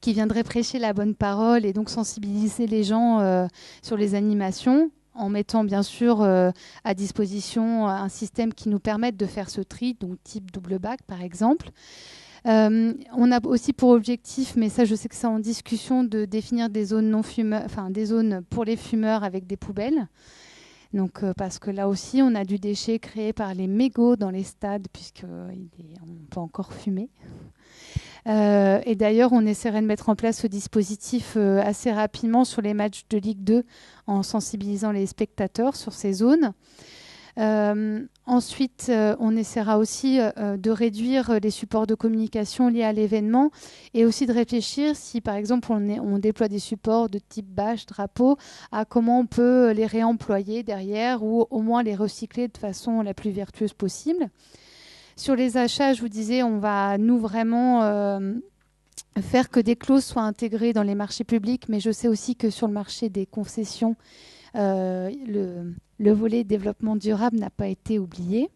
viendraient prêcher la bonne parole et donc sensibiliser les gens sur les animations, en mettant bien sûr à disposition un système qui nous permette de faire ce tri, donc type double bac par exemple. On a aussi pour objectif, mais ça je sais que c'est en discussion, de définir des zones non fumeurs, enfin des zones pour les fumeurs avec des poubelles. Donc, parce que là aussi, on a du déchet créé par les mégots dans les stades, puisqu'on peut encore fumer. Et d'ailleurs, on essaierait de mettre en place ce dispositif assez rapidement sur les matchs de Ligue 2, en sensibilisant les spectateurs sur ces zones. Ensuite, on essaiera aussi de réduire les supports de communication liés à l'événement et aussi de réfléchir si, par exemple, on déploie des supports de type bâche, drapeau, à comment on peut les réemployer derrière ou au moins les recycler de façon la plus vertueuse possible. Sur les achats, je vous disais, on va, nous, vraiment faire que des clauses soient intégrées dans les marchés publics, mais je sais aussi que sur le marché des concessions, le volet développement durable n'a pas été oublié.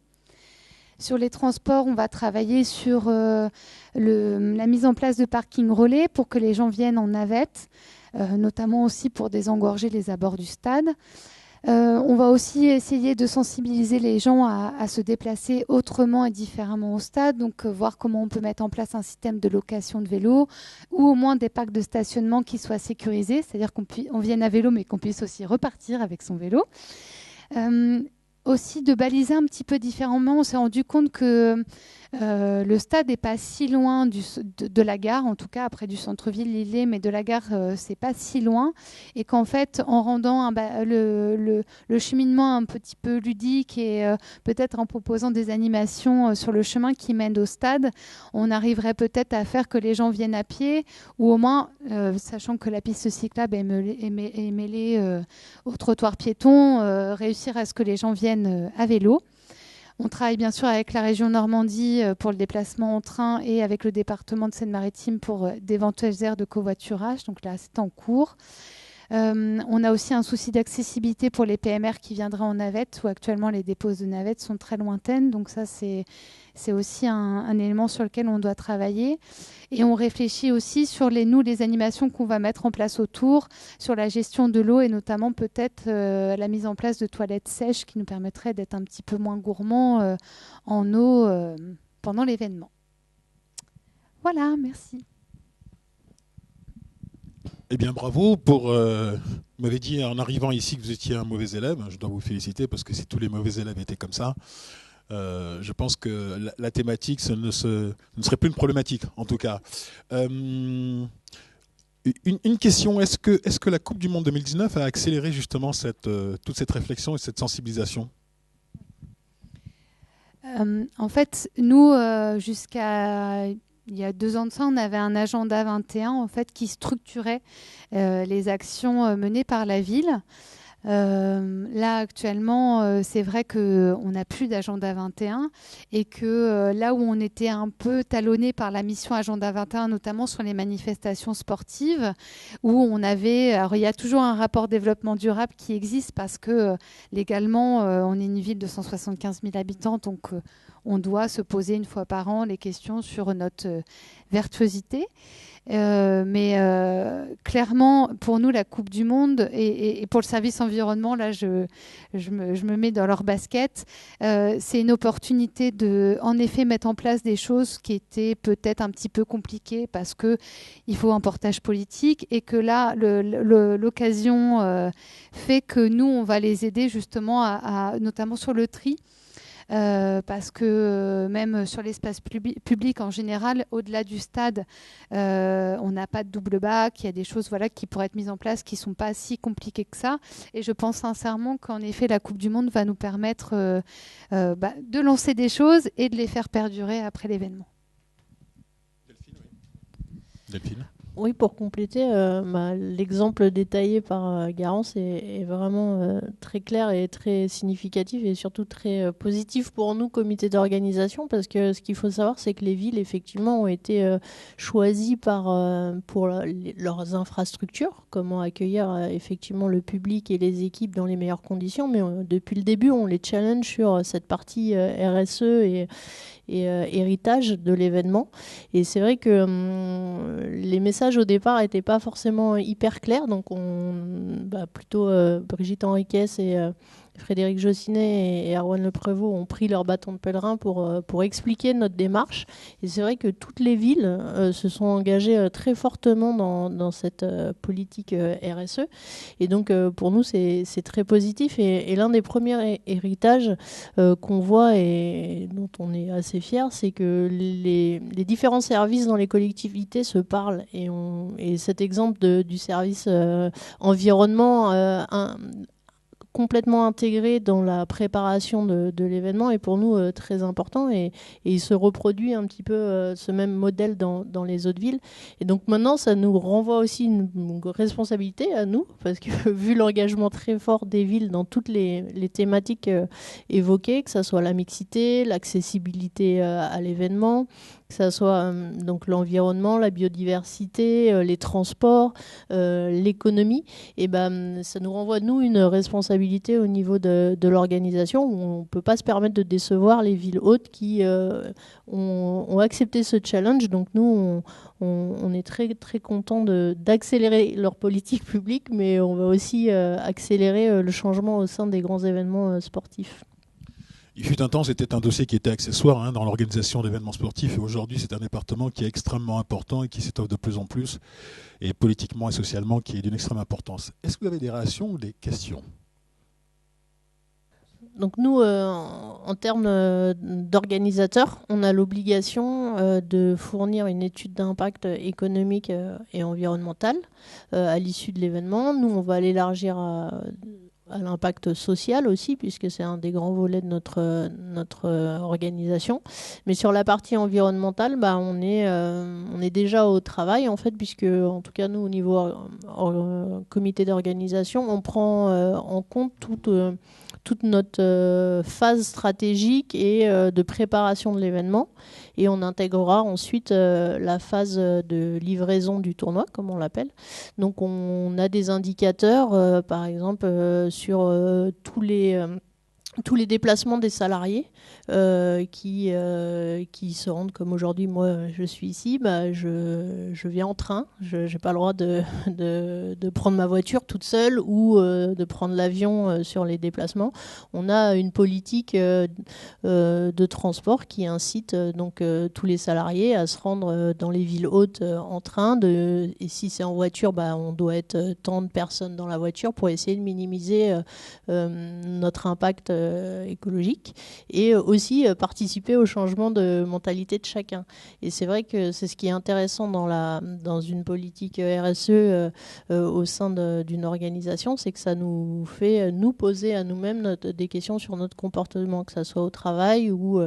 Sur les transports, on va travailler sur la mise en place de parking relais pour que les gens viennent en navette, notamment aussi pour désengorger les abords du stade. On va aussi essayer de sensibiliser les gens à se déplacer autrement et différemment au stade, donc voir comment on peut mettre en place un système de location de vélos ou au moins des parcs de stationnement qui soient sécurisés, c'est-à-dire qu'on vienne à vélo mais qu'on puisse aussi repartir avec son vélo. Aussi de baliser un petit peu différemment, on s'est rendu compte que le stade n'est pas si loin de la gare, en tout cas après du centre-ville Lillet, mais de la gare c'est pas si loin, et qu'en fait en rendant le cheminement un petit peu ludique et peut-être en proposant des animations sur le chemin qui mène au stade, on arriverait peut-être à faire que les gens viennent à pied, ou au moins sachant que la piste cyclable est mêlée au trottoir piéton, réussir à ce que les gens viennent à vélo. On travaille bien sûr avec la région Normandie pour le déplacement en train et avec le département de Seine-Maritime pour d'éventuelles aires de covoiturage. Donc là, c'est en cours. On a aussi un souci d'accessibilité pour les PMR qui viendraient en navette, où actuellement les déposes de navettes sont très lointaines. Donc ça, c'est aussi un élément sur lequel on doit travailler. Et on réfléchit aussi sur les animations qu'on va mettre en place autour, sur la gestion de l'eau et notamment peut-être la mise en place de toilettes sèches qui nous permettraient d'être un petit peu moins gourmands en eau pendant l'événement. Voilà, merci. Eh bien, bravo pour... vous m'avez dit en arrivant ici que vous étiez un mauvais élève. Je dois vous féliciter parce que si tous les mauvais élèves étaient comme ça, je pense que la thématique ne serait plus une problématique, en tout cas. Une question, est-ce que la Coupe du Monde 2019 a accéléré justement toute cette réflexion et cette sensibilisation ? En fait, nous, jusqu'à... Il y a 2 ans de ça, on avait un agenda 21 en fait, qui structurait les actions menées par la ville. Là, actuellement, c'est vrai qu'on n'a plus d'agenda 21 et que là où on était un peu talonné par la mission agenda 21, notamment sur les manifestations sportives, où on avait... Alors, il y a toujours un rapport développement durable qui existe parce que légalement, on est une ville de 175 000 habitants, donc on doit se poser une fois par an les questions sur notre vertuosité. Mais clairement, pour nous, la Coupe du Monde et pour le service environnement, là, je me mets dans leur basket. C'est une opportunité de, en effet, mettre en place des choses qui étaient peut-être un petit peu compliquées parce qu'il faut un portage politique et que là, l'occasion fait que nous, on va les aider justement notamment sur le tri. Parce que même sur l'espace public en général, au-delà du stade, on n'a pas de double bac, il y a des choses qui pourraient être mises en place qui ne sont pas si compliquées que ça. Et je pense sincèrement qu'en effet, la Coupe du Monde va nous permettre de lancer des choses et de les faire perdurer après l'événement. Delphine ? Oui, pour compléter, l'exemple détaillé par Garance est vraiment très clair et très significatif et surtout très positif pour nous, comité d'organisation, parce que ce qu'il faut savoir, c'est que les villes, effectivement, ont été choisies pour leurs infrastructures, comment accueillir effectivement le public et les équipes dans les meilleures conditions, mais depuis le début, on les challenge sur cette partie RSE et héritage de l'événement. Et c'est vrai que les messages au départ n'étaient pas forcément hyper clairs. Donc plutôt Brigitte Henriquez et Frédéric Jossinet et Erwan Le Prévost ont pris leur bâton de pèlerin pour expliquer notre démarche. Et c'est vrai que toutes les villes se sont engagées très fortement dans cette politique RSE. Et donc pour nous, c'est très positif. Et l'un des premiers héritages qu'on voit et dont on est assez fiers, c'est que les différents services dans les collectivités se parlent. Et cet exemple du service environnement complètement intégré dans la préparation de l'événement est pour nous très important et il se reproduit un petit peu ce même modèle dans les autres villes. Et donc maintenant, ça nous renvoie aussi une responsabilité à nous, parce que vu l'engagement très fort des villes dans toutes les thématiques évoquées, que ce soit la mixité, l'accessibilité à l'événement, que ce soit donc l'environnement, la biodiversité, les transports, l'économie, et ça nous renvoie, nous, une responsabilité au niveau de l'organisation où on ne peut pas se permettre de décevoir les villes hôtes qui ont accepté ce challenge. Donc nous, on est très, très contents d'accélérer leur politique publique, mais on va aussi accélérer le changement au sein des grands événements sportifs. Il fut un temps, c'était un dossier qui était accessoire dans l'organisation d'événements sportifs. Et aujourd'hui, c'est un département qui est extrêmement important et qui s'étoffe de plus en plus. Et politiquement et socialement, qui est d'une extrême importance. Est-ce que vous avez des réactions ou des questions ? Donc nous, en termes d'organisateurs, on a l'obligation de fournir une étude d'impact économique et environnemental à l'issue de l'événement. Nous, on va l'élargir à l'impact social aussi, puisque c'est un des grands volets de notre organisation. Mais sur la partie environnementale, on est déjà au travail, en fait, puisque, en tout cas, nous, au niveau comité d'organisation, on prend en compte toute notre phase stratégique et de préparation de l'événement. Et on intégrera ensuite la phase de livraison du tournoi, comme on l'appelle. Donc on a des indicateurs, par exemple, sur tous les déplacements des salariés qui se rendent, comme aujourd'hui, moi je suis ici, je viens en train, je n'ai pas le droit de prendre ma voiture toute seule ou de prendre l'avion sur les déplacements. On a une politique de transport qui incite donc tous les salariés à se rendre dans les villes hautes en train, et si c'est en voiture, on doit être tant de personnes dans la voiture pour essayer de minimiser notre impact écologique et aussi participer au changement de mentalité de chacun. Et c'est vrai que c'est ce qui est intéressant dans une politique RSE au sein d'une organisation, c'est que ça nous fait nous poser à nous-mêmes des questions sur notre comportement, que ça soit au travail ou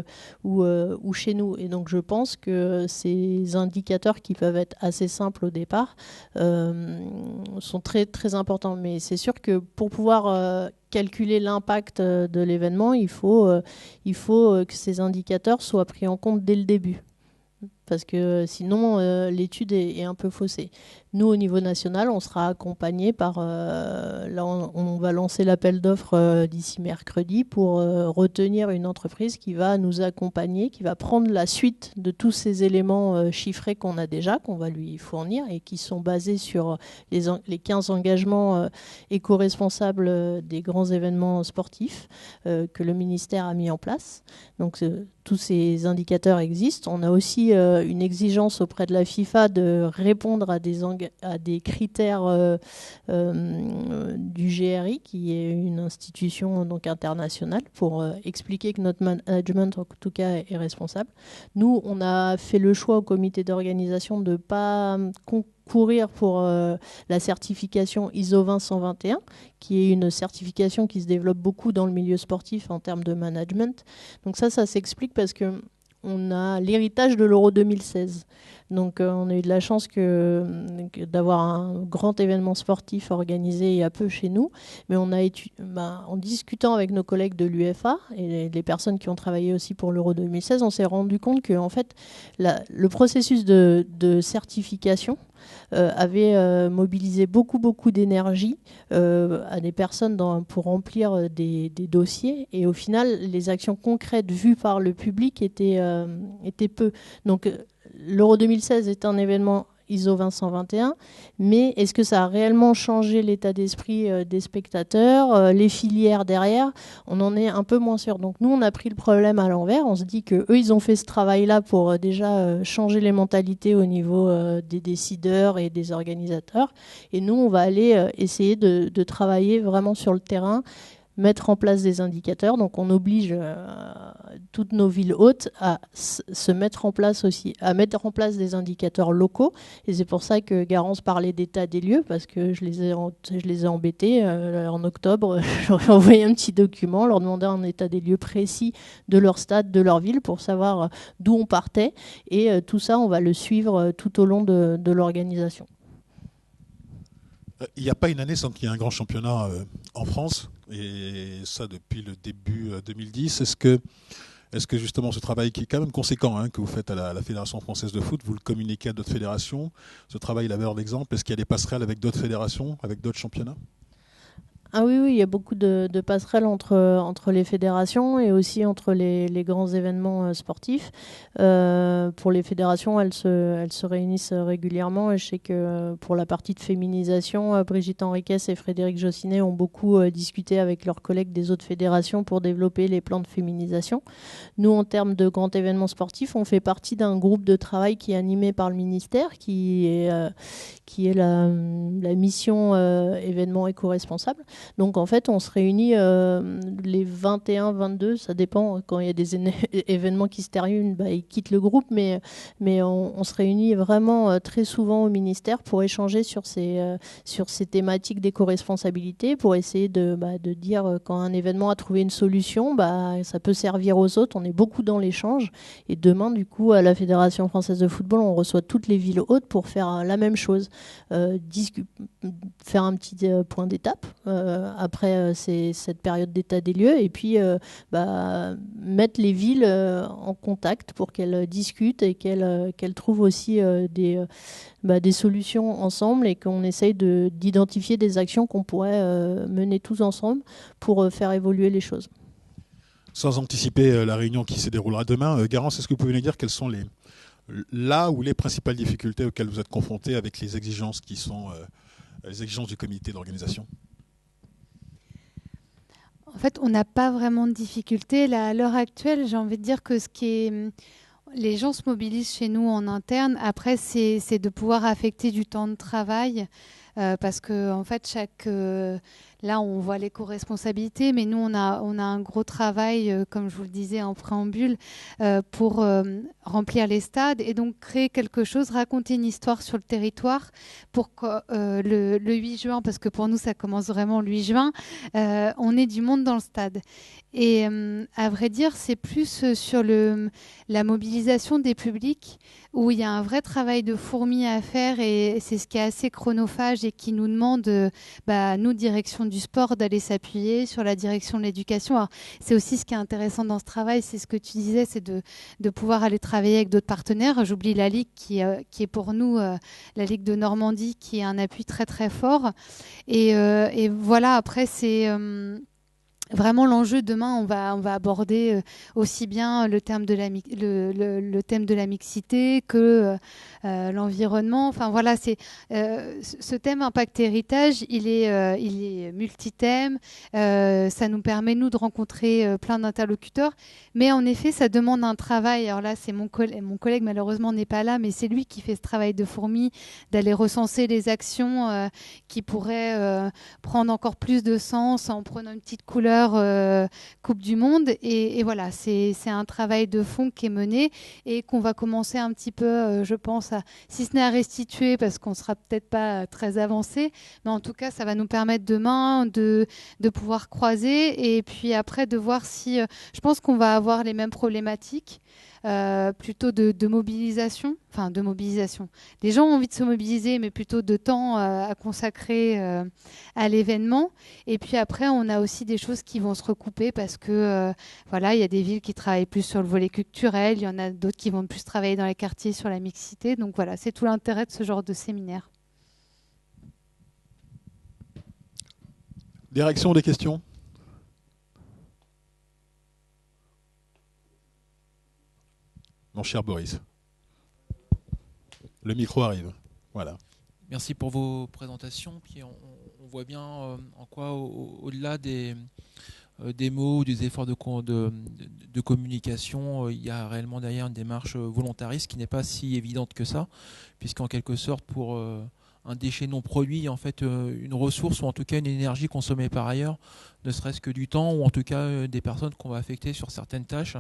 chez nous. Et donc je pense que ces indicateurs qui peuvent être assez simples au départ sont très, très importants. Mais c'est sûr que pour pouvoir calculer l'impact de l'événement, il faut que ces indicateurs soient pris en compte dès le début. Parce que sinon, l'étude est un peu faussée. Nous, au niveau national, on sera accompagné par... là, on va lancer l'appel d'offres d'ici mercredi pour retenir une entreprise qui va nous accompagner, qui va prendre la suite de tous ces éléments chiffrés qu'on a déjà, qu'on va lui fournir et qui sont basés sur les 15 engagements éco-responsables des grands événements sportifs que le ministère a mis en place. Donc, tous ces indicateurs existent. On a aussi une exigence auprès de la FIFA de répondre à des critères du GRI, qui est une institution donc internationale, pour expliquer que notre management, en tout cas, est responsable. Nous, on a fait le choix au comité d'organisation de ne pas concourir pour la certification ISO 20121, qui est une certification qui se développe beaucoup dans le milieu sportif en termes de management. Donc ça s'explique parce que on a l'héritage de l'Euro 2016. Donc on a eu de la chance d'avoir un grand événement sportif organisé il y a peu chez nous, mais on a en discutant avec nos collègues de l'UEFA et les personnes qui ont travaillé aussi pour l'Euro 2016, on s'est rendu compte que en fait, le processus de certification avait mobilisé beaucoup d'énergie à des personnes pour remplir des dossiers, et au final les actions concrètes vues par le public étaient peu. Donc l'Euro 2016 est un événement ISO 20121, mais est-ce que ça a réellement changé l'état d'esprit des spectateurs, les filières derrière? On en est un peu moins sûr. Donc nous, on a pris le problème à l'envers. On se dit qu'eux, ils ont fait ce travail-là pour déjà changer les mentalités au niveau des décideurs et des organisateurs. Et nous, on va aller essayer de travailler vraiment sur le terrain, mettre en place des indicateurs. Donc on oblige toutes nos villes hôtes à se mettre en place aussi, à mettre en place des indicateurs locaux. Et c'est pour ça que Garance parlait d'état des lieux, parce que je les ai embêtés. En octobre, j'aurais envoyé un petit document, leur demandant un état des lieux précis de leur stade, de leur ville, pour savoir d'où on partait. Et tout ça, on va le suivre tout au long de l'organisation. Il n'y a pas une année sans qu'il y ait un grand championnat en France, et ça depuis le début 2010. Est-ce que justement ce travail qui est quand même conséquent que vous faites à la Fédération française de foot, vous le communiquez à d'autres fédérations? Ce travail, il a valeur d'exemple. Est-ce qu'il y a des passerelles avec d'autres fédérations, avec d'autres championnats? Ah oui, il y a beaucoup de passerelles entre les fédérations et aussi entre les grands événements sportifs. Pour les fédérations, elles se réunissent régulièrement. Et je sais que pour la partie de féminisation, Brigitte Henriquez et Frédéric Jossinet ont beaucoup discuté avec leurs collègues des autres fédérations pour développer les plans de féminisation. Nous, en termes de grands événements sportifs, on fait partie d'un groupe de travail qui est animé par le ministère, qui est la mission événements éco-responsables. Donc en fait, on se réunit les 21, 22, ça dépend. Quand il y a des événements qui se terminent, ils quittent le groupe, mais on se réunit vraiment très souvent au ministère pour échanger sur ces thématiques d'éco-responsabilité, pour essayer de dire quand un événement a trouvé une solution, ça peut servir aux autres. On est beaucoup dans l'échange. Et demain, du coup, à la Fédération française de football, on reçoit toutes les villes hôtes pour faire la même chose. Faire un petit point d'étape après cette période d'état des lieux, et puis mettre les villes en contact pour qu'elles discutent et qu'elles trouvent aussi des solutions ensemble, et qu'on essaye d'identifier des actions qu'on pourrait mener tous ensemble pour faire évoluer les choses. Sans anticiper la réunion qui se déroulera demain, Garance, est-ce que vous pouvez nous dire quelles sont les principales difficultés auxquelles vous êtes confrontés avec les exigences qui sont les exigences du comité d'organisation? En fait, on n'a pas vraiment de difficultés. Là, à l'heure actuelle, j'ai envie de dire que les gens se mobilisent chez nous en interne. Après, c'est de pouvoir affecter du temps de travail, parce que en fait, là, on voit l'éco-responsabilité, mais nous, on a un gros travail, comme je vous le disais en préambule, pour remplir les stades et donc créer quelque chose, raconter une histoire sur le territoire pour que le 8 juin, parce que pour nous, ça commence vraiment le 8 juin, on ait du monde dans le stade. Et à vrai dire, c'est plus sur la mobilisation des publics, où il y a un vrai travail de fourmi à faire, et c'est ce qui est assez chronophage et qui nous demande, nous, direction du sport, d'aller s'appuyer sur la direction de l'éducation. Alors, c'est aussi ce qui est intéressant dans ce travail, c'est ce que tu disais, c'est de pouvoir aller travailler avec d'autres partenaires. J'oublie la Ligue qui est pour nous, la Ligue de Normandie, qui est un appui très très fort. Et voilà, après c'est... Vraiment, l'enjeu demain, on va aborder aussi bien le thème de la mixité que l'environnement. Enfin voilà, ce thème impact héritage, il est multithème. Ça nous permet nous de rencontrer plein d'interlocuteurs, mais en effet, ça demande un travail. Alors là, c'est mon collègue malheureusement n'est pas là, mais c'est lui qui fait ce travail de fourmi, d'aller recenser les actions qui pourraient prendre encore plus de sens en prenant une petite couleur. Coupe du Monde, et voilà, c'est un travail de fond qui est mené et qu'on va commencer un petit peu, je pense, si ce n'est à restituer, parce qu'on sera peut-être pas très avancé, mais en tout cas ça va nous permettre demain de pouvoir croiser, et puis après de voir si je pense qu'on va avoir les mêmes problématiques. plutôt de mobilisation, enfin de mobilisation. Les gens ont envie de se mobiliser, mais plutôt de temps à consacrer à l'événement. Et puis après, on a aussi des choses qui vont se recouper parce que voilà, il y a des villes qui travaillent plus sur le volet culturel, il y en a d'autres qui vont plus travailler dans les quartiers sur la mixité. Donc voilà, c'est tout l'intérêt de ce genre de séminaire. Des réactions, des questions? Mon cher Boris. Le micro arrive. Voilà. Merci pour vos présentations. Puis on voit bien en quoi, au-delà des mots ou des efforts de communication, il y a réellement derrière une démarche volontariste qui n'est pas si évidente que ça, puisqu'en quelque sorte, pour un déchet non produit, en fait, une ressource ou en tout cas une énergie consommée par ailleurs, ne serait-ce que du temps ou en tout cas des personnes qu'on va affecter sur certaines tâches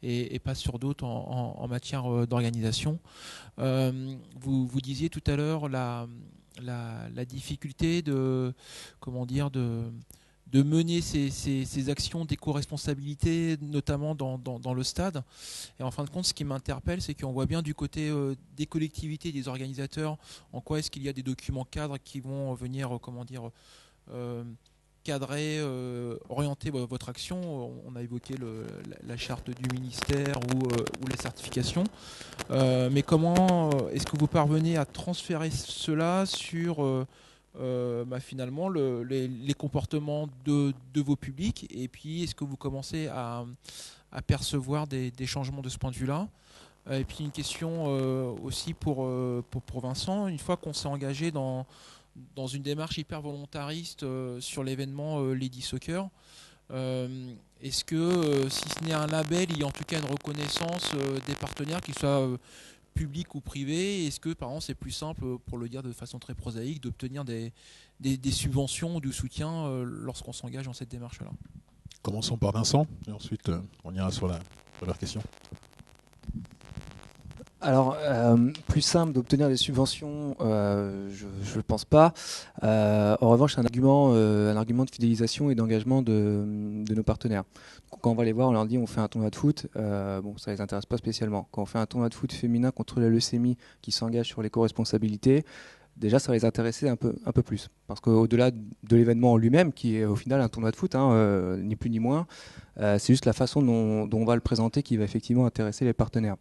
et pas sur d'autres en matière d'organisation. Vous disiez tout à l'heure la difficulté de mener ces actions d'éco-responsabilité, notamment dans le stade. Et en fin de compte, ce qui m'interpelle, c'est qu'on voit bien du côté des collectivités, des organisateurs, en quoi est-ce qu'il y a des documents cadres qui vont venir, cadrer, orienter votre action. On a évoqué la charte du ministère ou les certifications. Mais comment est-ce que vous parvenez à transférer cela sur finalement les comportements de vos publics, et puis est-ce que vous commencez à percevoir des changements de ce point de vue-là? Et puis une question aussi pour Vincent, une fois qu'on s'est engagé dans une démarche hyper volontariste sur l'événement Lady Soccer, est-ce que si ce n'est un label, il y a en tout cas une reconnaissance des partenaires, qu'ils soient public ou privé? Est-ce que par exemple c'est plus simple, pour le dire de façon très prosaïque, d'obtenir des subventions ou du soutien lorsqu'on s'engage dans cette démarche-là? Commençons par Vincent et ensuite on ira sur leur question. Alors, plus simple d'obtenir des subventions, je ne pense pas. En revanche, c'est un argument de fidélisation et d'engagement de nos partenaires. Donc, quand on va les voir, on leur dit on fait un tournoi de foot. Bon, ça les intéresse pas spécialement. Quand on fait un tournoi de foot féminin contre la leucémie qui s'engage sur l'éco-responsabilité, déjà ça va les intéresser un peu plus. Parce qu'au-delà de l'événement en lui-même, qui est au final un tournoi de foot, ni plus ni moins, c'est juste la façon dont on va le présenter qui va effectivement intéresser les partenaires.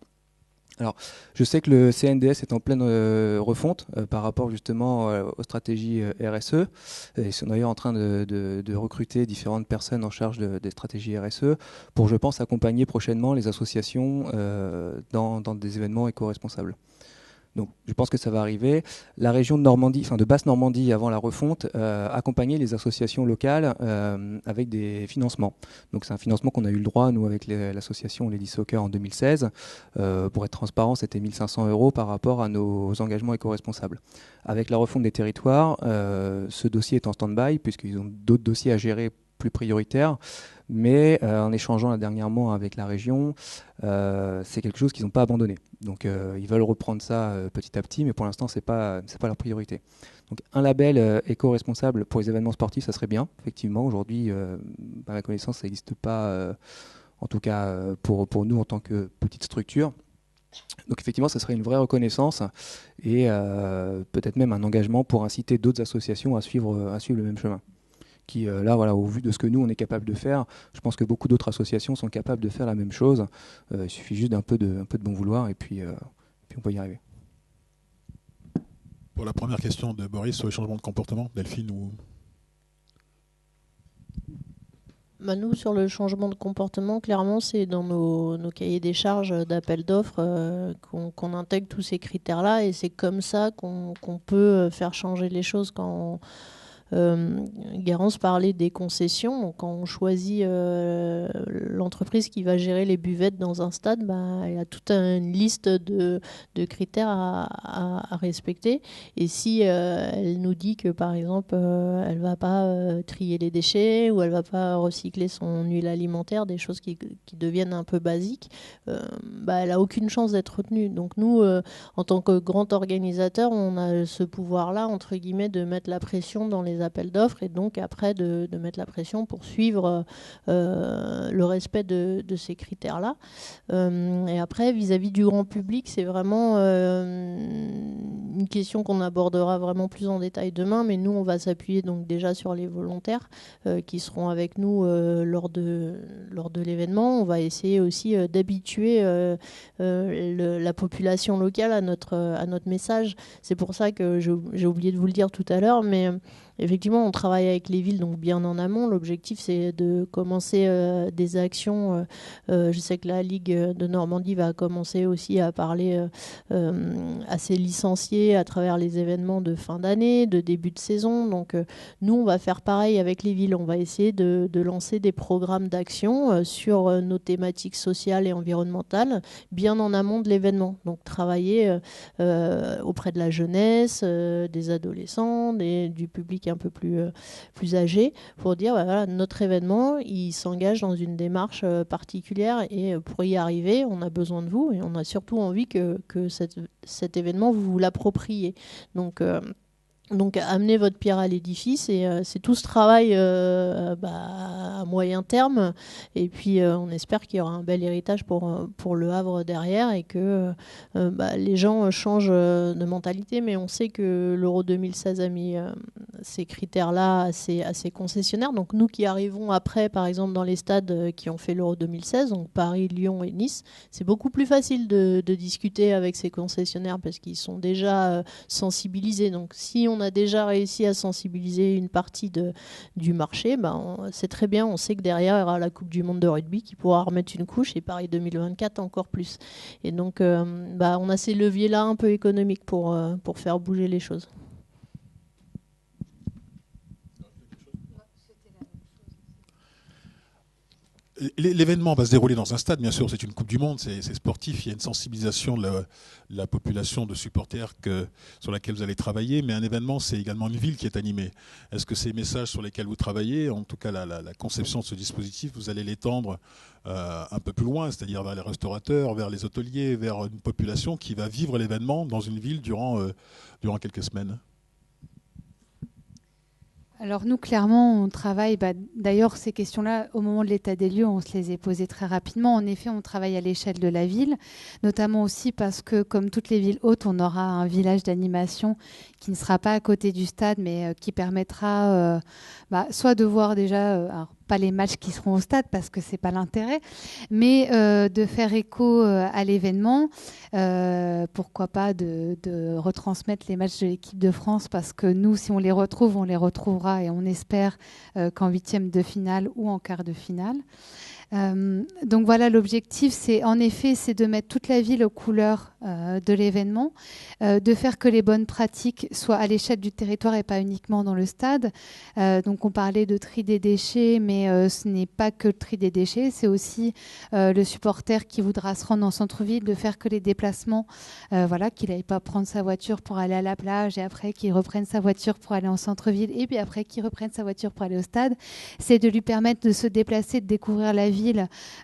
Alors, je sais que le CNDS est en pleine refonte par rapport justement aux stratégies RSE. Ils sont d'ailleurs en train de recruter différentes personnes en charge des stratégies RSE pour, je pense, accompagner prochainement les associations dans des événements éco-responsables. Donc, je pense que ça va arriver. La région de Normandie, enfin de Basse-Normandie, avant la refonte, accompagnait les associations locales avec des financements. Donc, c'est un financement qu'on a eu le droit, nous, avec l'association Lady Soccer en 2016. Pour être transparent, c'était 1 500 € par rapport à nos engagements éco-responsables. Avec la refonte des territoires, ce dossier est en stand-by, puisqu'ils ont d'autres dossiers à gérer plus prioritaires. Mais en échangeant là, dernièrement avec la région, c'est quelque chose qu'ils n'ont pas abandonné. Donc ils veulent reprendre ça petit à petit, mais pour l'instant c'est pas leur priorité. Donc un label éco-responsable pour les événements sportifs, ça serait bien. Effectivement, aujourd'hui, à ma connaissance, ça n'existe pas, en tout cas pour nous en tant que petite structure. Donc effectivement, ça serait une vraie reconnaissance et peut-être même un engagement pour inciter d'autres associations à suivre le même chemin. Qui là, voilà, au vu de ce que nous on est capable de faire, je pense que beaucoup d'autres associations sont capables de faire la même chose. Il suffit juste d'un peu de bon vouloir et puis on peut y arriver. Pour la première question de Boris sur les changements de comportement, Delphine ou... Nous, sur le changement de comportement, clairement, c'est dans nos cahiers des charges d'appel d'offres qu'on intègre tous ces critères-là, et c'est comme ça qu'on peut faire changer les choses. Quand Garance parlait des concessions. Donc, quand on choisit l'entreprise qui va gérer les buvettes dans un stade, il y a toute une liste de critères à respecter. Et si elle nous dit que, par exemple, elle ne va pas trier les déchets ou elle ne va pas recycler son huile alimentaire, des choses qui deviennent un peu basiques, elle n'a aucune chance d'être retenue. Donc nous, en tant que grand organisateur, on a ce pouvoir-là, entre guillemets, de mettre la pression dans les les appels d'offres et donc après de mettre la pression pour suivre le respect de ces critères-là. Et après, vis-à-vis du grand public, c'est vraiment une question qu'on abordera vraiment plus en détail demain, mais nous, on va s'appuyer donc déjà sur les volontaires qui seront avec nous lors de l'événement. On va essayer aussi d'habituer la population locale à notre message. C'est pour ça que j'ai oublié de vous le dire tout à l'heure, mais effectivement, on travaille avec les villes donc bien en amont. L'objectif, c'est de commencer des actions. Je sais que la Ligue de Normandie va commencer aussi à parler à ses licenciés à travers les événements de fin d'année, de début de saison. Donc, nous, on va faire pareil avec les villes. On va essayer de lancer des programmes d'action sur nos thématiques sociales et environnementales bien en amont de l'événement. Donc, travailler auprès de la jeunesse, des adolescents, du public un peu plus âgé, pour dire voilà, notre événement, il s'engage dans une démarche particulière et pour y arriver, on a besoin de vous et on a surtout envie que cet événement, vous vous l'appropriez. Donc, amenez votre pierre à l'édifice et c'est tout ce travail à moyen terme. Et puis, on espère qu'il y aura un bel héritage pour Le Havre derrière et que les gens changent de mentalité. Mais on sait que l'Euro 2016 a mis ces critères-là à ses concessionnaires. Donc, nous qui arrivons après, par exemple, dans les stades qui ont fait l'Euro 2016, donc Paris, Lyon et Nice, c'est beaucoup plus facile de discuter avec ces concessionnaires parce qu'ils sont déjà sensibilisés. Donc, si on a déjà réussi à sensibiliser une partie du marché, c'est très bien. On sait que derrière, il y aura la Coupe du Monde de rugby qui pourra remettre une couche et Paris 2024 encore plus. Et donc, on a ces leviers-là un peu économiques pour faire bouger les choses. L'événement va se dérouler dans un stade, bien sûr, c'est une Coupe du Monde, c'est sportif, il y a une sensibilisation de la population de supporters sur laquelle vous allez travailler, mais un événement, c'est également une ville qui est animée. Est-ce que ces messages sur lesquels vous travaillez, en tout cas la conception de ce dispositif, vous allez l'étendre un peu plus loin, c'est-à-dire vers les restaurateurs, vers les hôteliers, vers une population qui va vivre l'événement dans une ville durant quelques semaines ? Alors nous, clairement, on travaille, d'ailleurs ces questions-là, au moment de l'état des lieux, on se les est posées très rapidement. En effet, on travaille à l'échelle de la ville, notamment aussi parce que, comme toutes les villes hautes, on aura un village d'animation qui ne sera pas à côté du stade, mais qui permettra soit de voir déjà, alors, pas les matchs qui seront au stade parce que c'est pas l'intérêt, mais de faire écho à l'événement. Pourquoi pas de retransmettre les matchs de l'équipe de France parce que nous, si on les retrouve, on les retrouvera et on espère qu'en 8e de finale ou en quart de finale. Donc voilà, l'objectif, c'est de mettre toute la ville aux couleurs de l'événement, de faire que les bonnes pratiques soient à l'échelle du territoire et pas uniquement dans le stade. Donc on parlait de tri des déchets, mais ce n'est pas que le tri des déchets, c'est aussi le supporter qui voudra se rendre en centre-ville, de faire que les déplacements, qu'il n'aille pas prendre sa voiture pour aller à la plage et après qu'il reprenne sa voiture pour aller en centre-ville et puis après qu'il reprenne sa voiture pour aller au stade. C'est de lui permettre de se déplacer, de découvrir la ville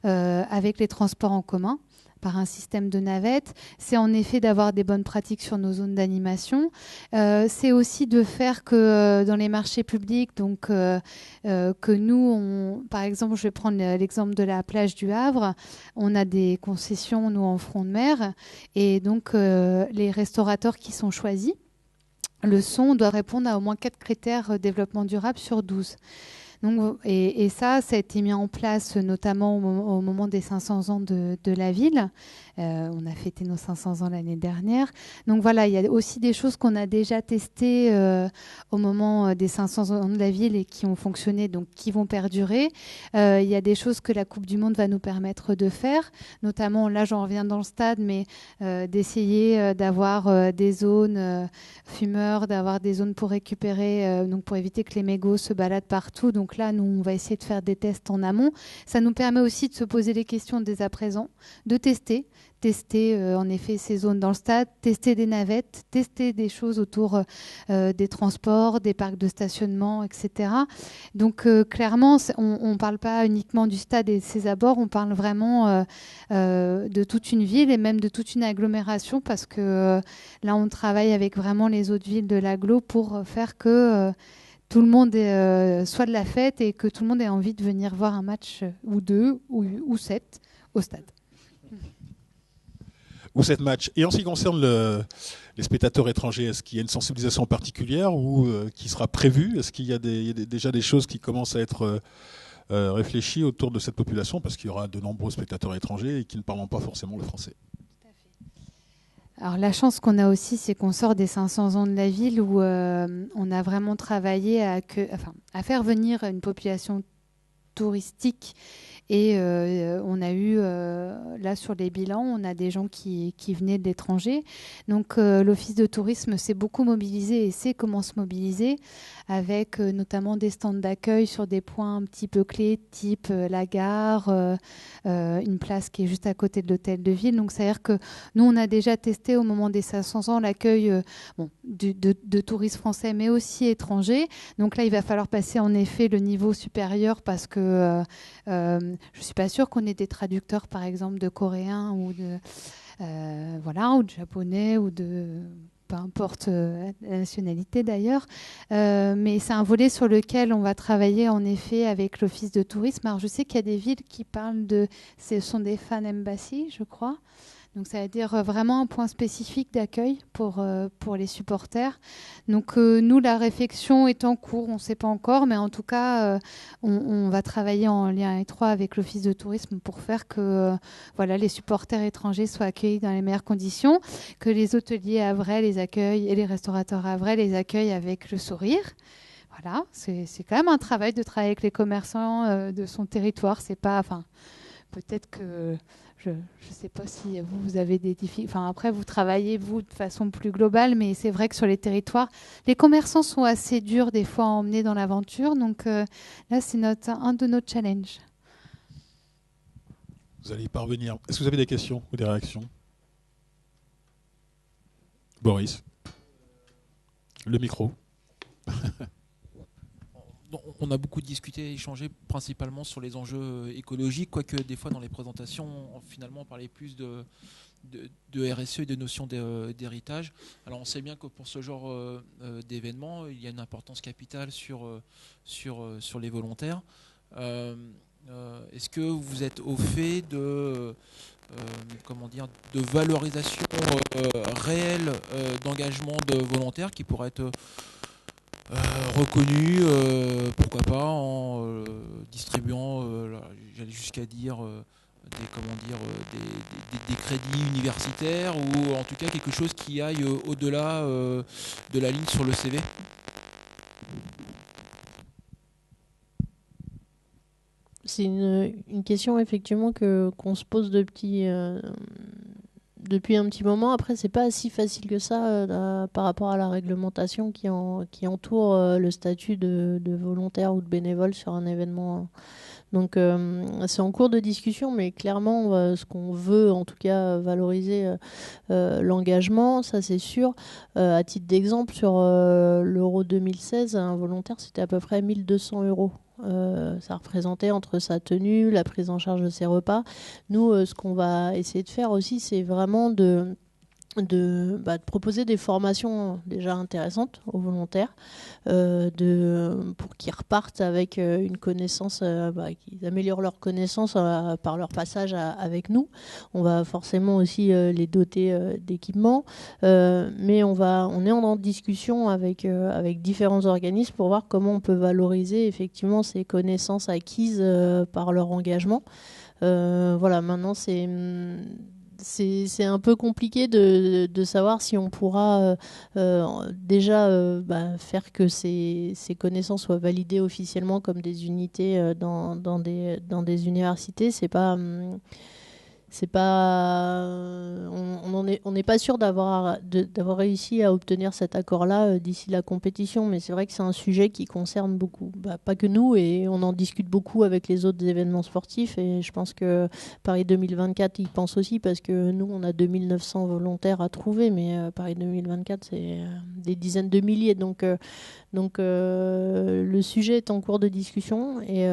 avec les transports en commun par un système de navettes. C'est en effet d'avoir des bonnes pratiques sur nos zones d'animation. C'est aussi de faire que dans les marchés publics, donc que nous, par exemple, je vais prendre l'exemple de la plage du Havre, on a des concessions, nous, en front de mer, et donc les restaurateurs qui sont choisis, le son doit répondre à au moins 4 critères développement durable sur 12. Donc, et ça a été mis en place notamment au moment des 500 ans de la ville. On a fêté nos 500 ans l'année dernière. Donc voilà, il y a aussi des choses qu'on a déjà testées au moment des 500 ans de la ville et qui ont fonctionné, donc qui vont perdurer. Il y a des choses que la Coupe du Monde va nous permettre de faire, notamment, là j'en reviens dans le stade, mais d'essayer d'avoir des zones fumeurs, d'avoir des zones pour récupérer, donc pour éviter que les mégots se baladent partout. Donc là, nous, on va essayer de faire des tests en amont. Ça nous permet aussi de se poser les questions dès à présent, de tester en effet ces zones dans le stade, tester des navettes, tester des choses autour des transports, des parcs de stationnement, etc. Donc clairement, on ne parle pas uniquement du stade et de ses abords, on parle vraiment de toute une ville et même de toute une agglomération parce que là, on travaille avec vraiment les autres villes de l'agglo pour faire que tout le monde soit de la fête et que tout le monde ait envie de venir voir un match ou 2 ou 7 au stade. Ou 7 matchs. Et en ce qui concerne les spectateurs étrangers, est-ce qu'il y a une sensibilisation particulière ou qui sera prévue? Est-ce qu'il y a déjà des choses qui commencent à être réfléchies autour de cette population? Parce qu'il y aura de nombreux spectateurs étrangers et qui ne parleront pas forcément le français. Alors la chance qu'on a aussi, c'est qu'on sort des 500 ans de la ville où on a vraiment travaillé à faire venir une population touristique. Et on a eu, là sur les bilans, on a des gens qui venaient de l'étranger. Donc l'Office de tourisme s'est beaucoup mobilisé et sait comment se mobiliser, avec notamment des stands d'accueil sur des points un petit peu clés, type la gare, une place qui est juste à côté de l'hôtel de ville. Donc c'est-à-dire que nous, on a déjà testé au moment des 500 ans l'accueil de touristes français, mais aussi étrangers. Donc là, il va falloir passer en effet le niveau supérieur parce que je ne suis pas sûre qu'on ait des traducteurs, par exemple, de coréens ou ou de japonais ou de... peu importe la nationalité d'ailleurs. Mais c'est un volet sur lequel on va travailler en effet avec l'Office de tourisme. Alors je sais qu'il y a des villes qui parlent ce sont des fan embassies, je crois. Donc ça veut dire vraiment un point spécifique d'accueil pour les supporters. Donc nous, la réflexion est en cours, on ne sait pas encore, mais en tout cas, on va travailler en lien étroit avec l'Office de tourisme pour faire que les supporters étrangers soient accueillis dans les meilleures conditions, que les hôteliers havrais les accueillent et les restaurateurs havrais les accueillent avec le sourire. Voilà, c'est quand même un travail de travailler avec les commerçants de son territoire. C'est pas, peut-être que... Je ne sais pas si vous avez des difficultés. Après, vous travaillez, vous, de façon plus globale, mais c'est vrai que sur les territoires, les commerçants sont assez durs, des fois, à emmener dans l'aventure. Donc là, c'est un de nos challenges. Vous allez y parvenir. Est-ce que vous avez des questions ou des réactions? Boris. Le micro. On a beaucoup discuté, échangé principalement sur les enjeux écologiques, quoique des fois dans les présentations, finalement on parlait plus de RSE et de notions d'héritage. Alors on sait bien que pour ce genre d'événement, il y a une importance capitale sur les volontaires. Est-ce que vous êtes au fait de valorisation réelle d'engagement de volontaires qui pourrait être reconnu, pourquoi pas, en distribuant, j'allais jusqu'à dire, des crédits universitaires, ou en tout cas quelque chose qui aille au-delà de la ligne sur le CV? C'est une question effectivement qu'on se pose depuis un petit moment. Après, c'est pas si facile que ça par rapport à la réglementation qui entoure le statut de volontaire ou de bénévole sur un événement. Donc, c'est en cours de discussion, mais clairement, ce qu'on veut, en tout cas, valoriser l'engagement, ça c'est sûr. À titre d'exemple, sur l'Euro 2016, un volontaire, c'était à peu près 1 200 €. Ça représentait entre sa tenue, la prise en charge de ses repas. Nous, ce qu'on va essayer de faire aussi, c'est vraiment de proposer des formations déjà intéressantes aux volontaires, pour qu'ils repartent avec une connaissance, qu'ils améliorent leur connaissance par leur passage avec nous. On va forcément aussi les doter d'équipements, mais on est en discussion avec différents organismes pour voir comment on peut valoriser effectivement ces connaissances acquises par leur engagement. Maintenant c'est un peu compliqué de savoir si on pourra déjà faire que ces connaissances soient validées officiellement comme des unités dans des universités. On n'est pas sûr d'avoir réussi à obtenir cet accord-là d'ici la compétition, mais c'est vrai que c'est un sujet qui concerne beaucoup, pas que nous, et on en discute beaucoup avec les autres événements sportifs, et je pense que Paris 2024 y pense aussi, parce que nous on a 2900 volontaires à trouver, mais Paris 2024 c'est des dizaines de milliers, donc le sujet est en cours de discussion, et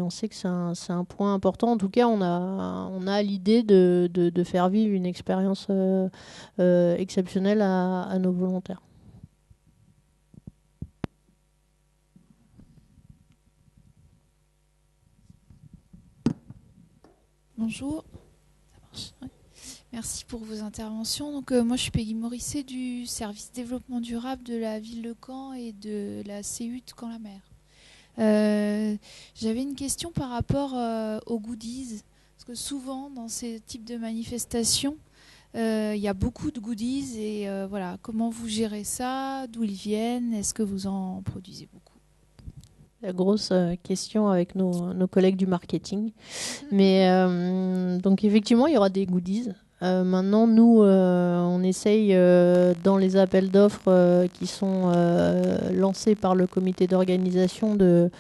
on sait que c'est un point important. En tout cas, on a l'idée de faire vivre une expérience exceptionnelle à nos volontaires. Bonjour. Ça marche, ouais. Merci pour vos interventions. Donc, moi, je suis Peggy Morisset du service développement durable de la ville de Caen et de la CU de Caen-la-Mer. J'avais une question par rapport aux goodies. Parce que souvent, dans ces types de manifestations, il y a beaucoup de goodies. Et voilà, comment vous gérez ça? D'où ils viennent? Est-ce que vous en produisez beaucoup? La grosse question avec nos collègues du marketing. Mais donc effectivement, il y aura des goodies. Maintenant, nous, on essaye dans les appels d'offres qui sont lancés par le comité d'organisation de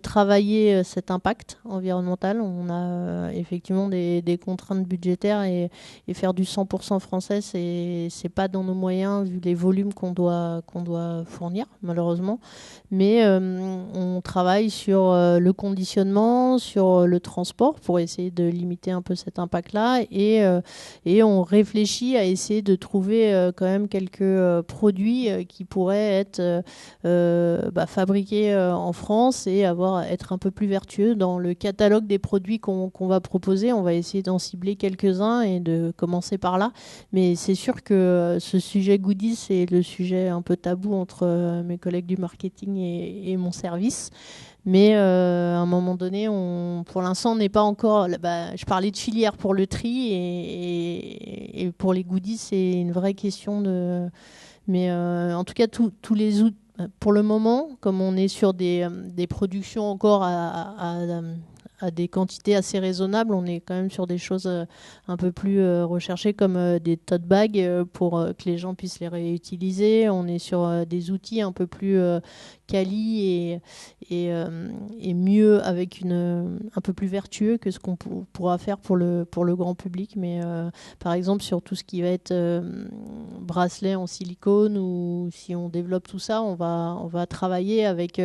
travailler cet impact environnemental. On a effectivement des contraintes budgétaires et faire du 100% français, c'est pas dans nos moyens vu les volumes qu'on doit fournir, malheureusement. Mais on travaille sur le conditionnement, sur le transport pour essayer de limiter un peu cet impact-là et on réfléchit à essayer de trouver quand même quelques produits qui pourraient être fabriqués en France et être un peu plus vertueux. Dans le catalogue des produits qu'on va proposer, on va essayer d'en cibler quelques-uns et de commencer par là. Mais c'est sûr que ce sujet goodies, c'est le sujet un peu tabou entre mes collègues du marketing et mon service. Mais à un moment donné, pour l'instant, on n'est pas encore... je parlais de filière pour le tri et pour les goodies, c'est une vraie question de... Mais en tout cas, tous les outils, pour le moment, comme on est sur des productions encore à des quantités assez raisonnables, on est quand même sur des choses un peu plus recherchées comme des tote bags pour que les gens puissent les réutiliser. On est sur des outils un peu plus quali et mieux avec un peu plus vertueux que ce qu'on pourra faire pour le grand public. Mais par exemple, sur tout ce qui va être bracelet en silicone ou si on développe tout ça, on va travailler avec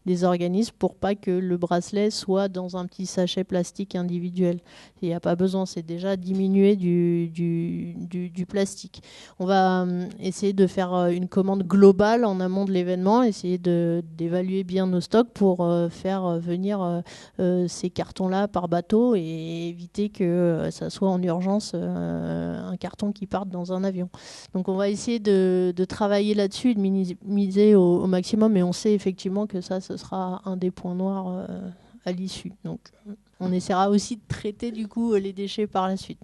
des organismes pour pas que le bracelet soit dans un petit sachet plastique individuel. Il n'y a pas besoin, c'est déjà diminuer du plastique. On va essayer de faire une commande globale en amont de l'événement, essayer d'évaluer bien nos stocks pour faire venir ces cartons-là par bateau et éviter que ça soit en urgence un carton qui parte dans un avion. Donc on va essayer de travailler là-dessus, de minimiser au maximum, mais on sait effectivement que ça, ce sera un des points noirs à l'issue. Donc on essaiera aussi de traiter du coup les déchets par la suite.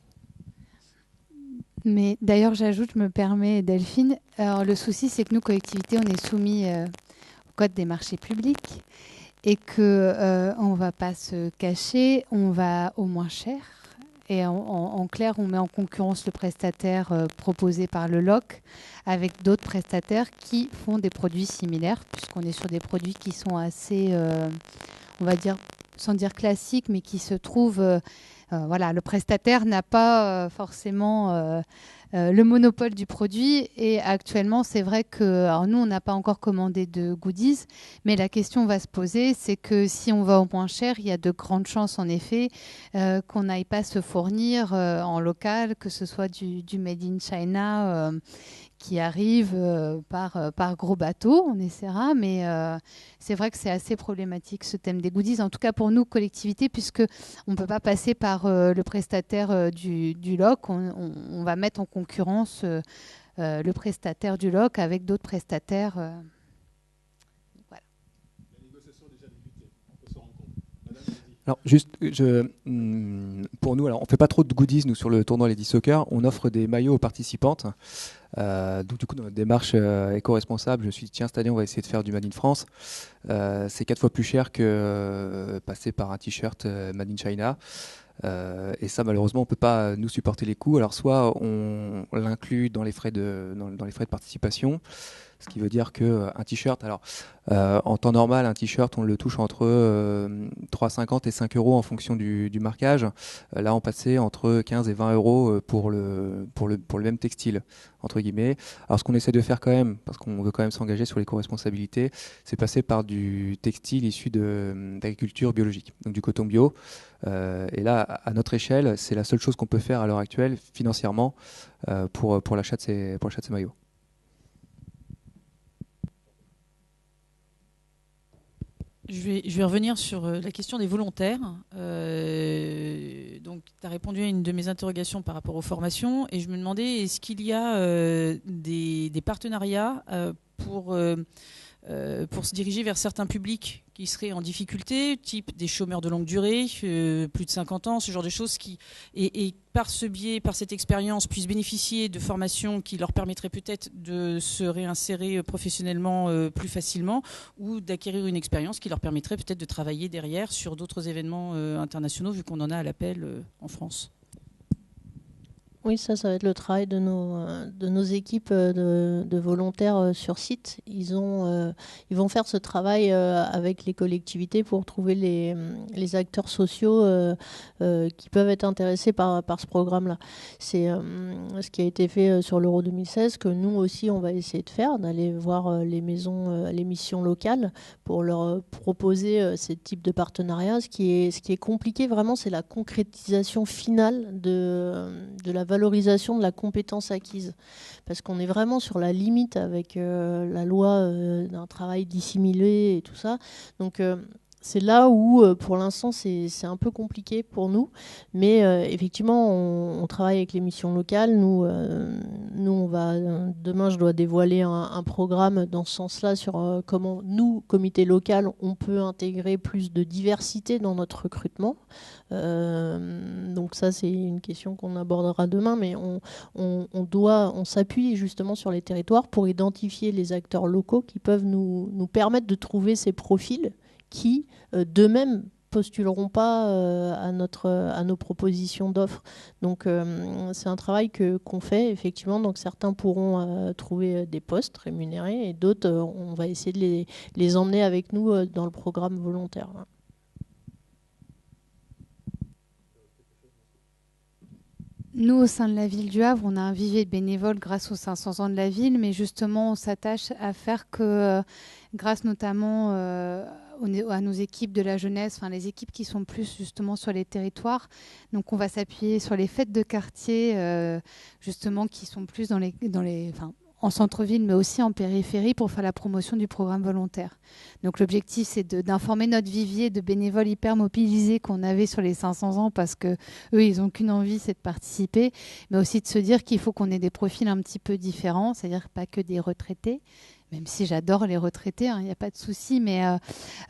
Mais d'ailleurs, j'ajoute, je me permets, Delphine, alors le souci, c'est que nous, collectivités, on est soumis au Code des marchés publics et qu'on ne va pas se cacher, on va au moins cher. Et en clair, on met en concurrence le prestataire proposé par le LOC avec d'autres prestataires qui font des produits similaires, puisqu'on est sur des produits qui sont assez, on va dire, sans dire classiques, mais qui se trouvent... le prestataire n'a pas forcément le monopole du produit. Et actuellement, c'est vrai que nous, on n'a pas encore commandé de goodies, mais la question va se poser, c'est que si on va au moins cher, il y a de grandes chances, en effet, qu'on n'aille pas se fournir en local, que ce soit du Made in China qui arrive par gros bateau. On essaiera, mais c'est vrai que c'est assez problématique, ce thème des goodies, en tout cas pour nous, collectivités, puisque on ne peut pas passer par le prestataire du LOC. On va mettre en concurrence le prestataire du LOC avec d'autres prestataires. Voilà. La négociation est déjà débutée, on peut s'en rendre compte. Madame, Alors juste, pour nous, alors on fait pas trop de goodies nous sur le tournoi Lady Soccer. On offre des maillots aux participantes. Donc du coup, dans notre démarche éco-responsable, je me suis dit tiens, cette année on va essayer de faire du Made in France. C'est 4 fois plus cher que passer par un t-shirt Made in China. Et ça, malheureusement, on peut pas nous supporter les coûts. Alors soit on l'inclut dans les frais de participation. Ce qui veut dire qu'un t-shirt, alors en temps normal, un t-shirt, on le touche entre 3,50 et 5 euros en fonction du marquage. Là, on passait entre 15 et 20 euros pour le même textile, entre guillemets. Alors, ce qu'on essaie de faire quand même, parce qu'on veut quand même s'engager sur l'éco-responsabilité, c'est passer par du textile issu d'agriculture biologique, donc du coton bio. Et là, à notre échelle, c'est la seule chose qu'on peut faire à l'heure actuelle, financièrement, pour l'achat de ces maillots. Je vais revenir sur la question des volontaires. Donc tu as répondu à une de mes interrogations par rapport aux formations et je me demandais est-ce qu'il y a des partenariats pour se diriger vers certains publics qui seraient en difficulté, type des chômeurs de longue durée, plus de 50 ans, ce genre de choses, et par ce biais, par cette expérience, puissent bénéficier de formations qui leur permettraient peut-être de se réinsérer professionnellement plus facilement ou d'acquérir une expérience qui leur permettrait peut-être de travailler derrière sur d'autres événements internationaux, vu qu'on en a à l'appel en France. Oui, ça va être le travail de nos équipes de volontaires sur site. Ils vont faire ce travail avec les collectivités pour trouver les acteurs sociaux qui peuvent être intéressés par ce programme-là. C'est ce qui a été fait sur l'Euro 2016, que nous aussi on va essayer de faire, d'aller voir les missions locales pour leur proposer ce type de partenariat. Ce qui est compliqué vraiment, c'est la concrétisation finale de la valorisation de la compétence acquise. Parce qu'on est vraiment sur la limite avec la loi d'un travail dissimulé et tout ça. Donc c'est là où, pour l'instant, c'est un peu compliqué pour nous. Mais effectivement, on travaille avec les missions locales. Nous demain, je dois dévoiler un programme dans ce sens-là sur comment nous, comité local, on peut intégrer plus de diversité dans notre recrutement. Donc ça, c'est une question qu'on abordera demain. Mais on s'appuie justement sur les territoires pour identifier les acteurs locaux qui peuvent nous permettre de trouver ces profils qui, d'eux-mêmes, postuleront pas à nos propositions d'offres. Donc, c'est un travail qu'on fait, effectivement. Donc, certains pourront trouver des postes rémunérés et d'autres, on va essayer de les emmener avec nous dans le programme volontaire. Nous, au sein de la ville du Havre, on a un vivier de bénévoles grâce aux 500 ans de la ville, mais justement, on s'attache à faire que, grâce notamment à nos équipes de la jeunesse, enfin les équipes qui sont plus justement sur les territoires, donc on va s'appuyer sur les fêtes de quartier, justement, qui sont plus en centre-ville, mais aussi en périphérie pour faire la promotion du programme volontaire. Donc l'objectif, c'est d'informer notre vivier de bénévoles hyper mobilisés qu'on avait sur les 500 ans parce que eux, ils n'ont qu'une envie, c'est de participer, mais aussi de se dire qu'il faut qu'on ait des profils un petit peu différents, c'est-à-dire pas que des retraités, même si j'adore les retraités, il n'y a pas de souci, mais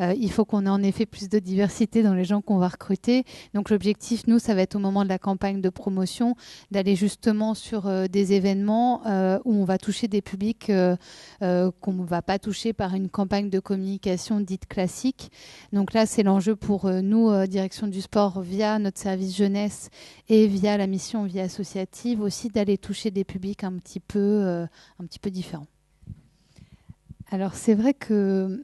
il faut qu'on ait en effet plus de diversité dans les gens qu'on va recruter. Donc l'objectif, nous, ça va être au moment de la campagne de promotion, d'aller justement sur des événements où on va toucher des publics qu'on ne va pas toucher par une campagne de communication dite classique. Donc là, c'est l'enjeu pour nous, direction du sport, via notre service jeunesse et via la mission Vie associative, aussi d'aller toucher des publics un petit peu différents. Alors c'est vrai que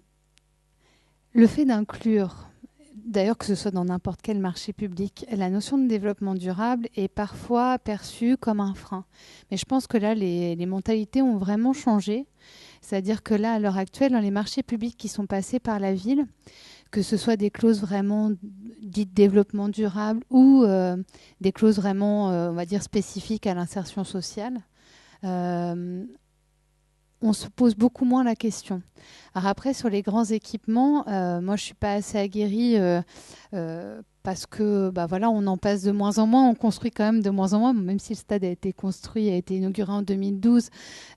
le fait d'inclure, d'ailleurs que ce soit dans n'importe quel marché public, la notion de développement durable est parfois perçue comme un frein. Mais je pense que là, les mentalités ont vraiment changé. C'est-à-dire que là, à l'heure actuelle, dans les marchés publics qui sont passés par la ville, que ce soit des clauses vraiment dites développement durable ou des clauses vraiment, on va dire, spécifiques à l'insertion sociale, on se pose beaucoup moins la question. Alors après, sur les grands équipements, moi, je ne suis pas assez aguerrie parce que, on en passe de moins en moins, on construit quand même de moins en moins, même si le stade a été construit, a été inauguré en 2012,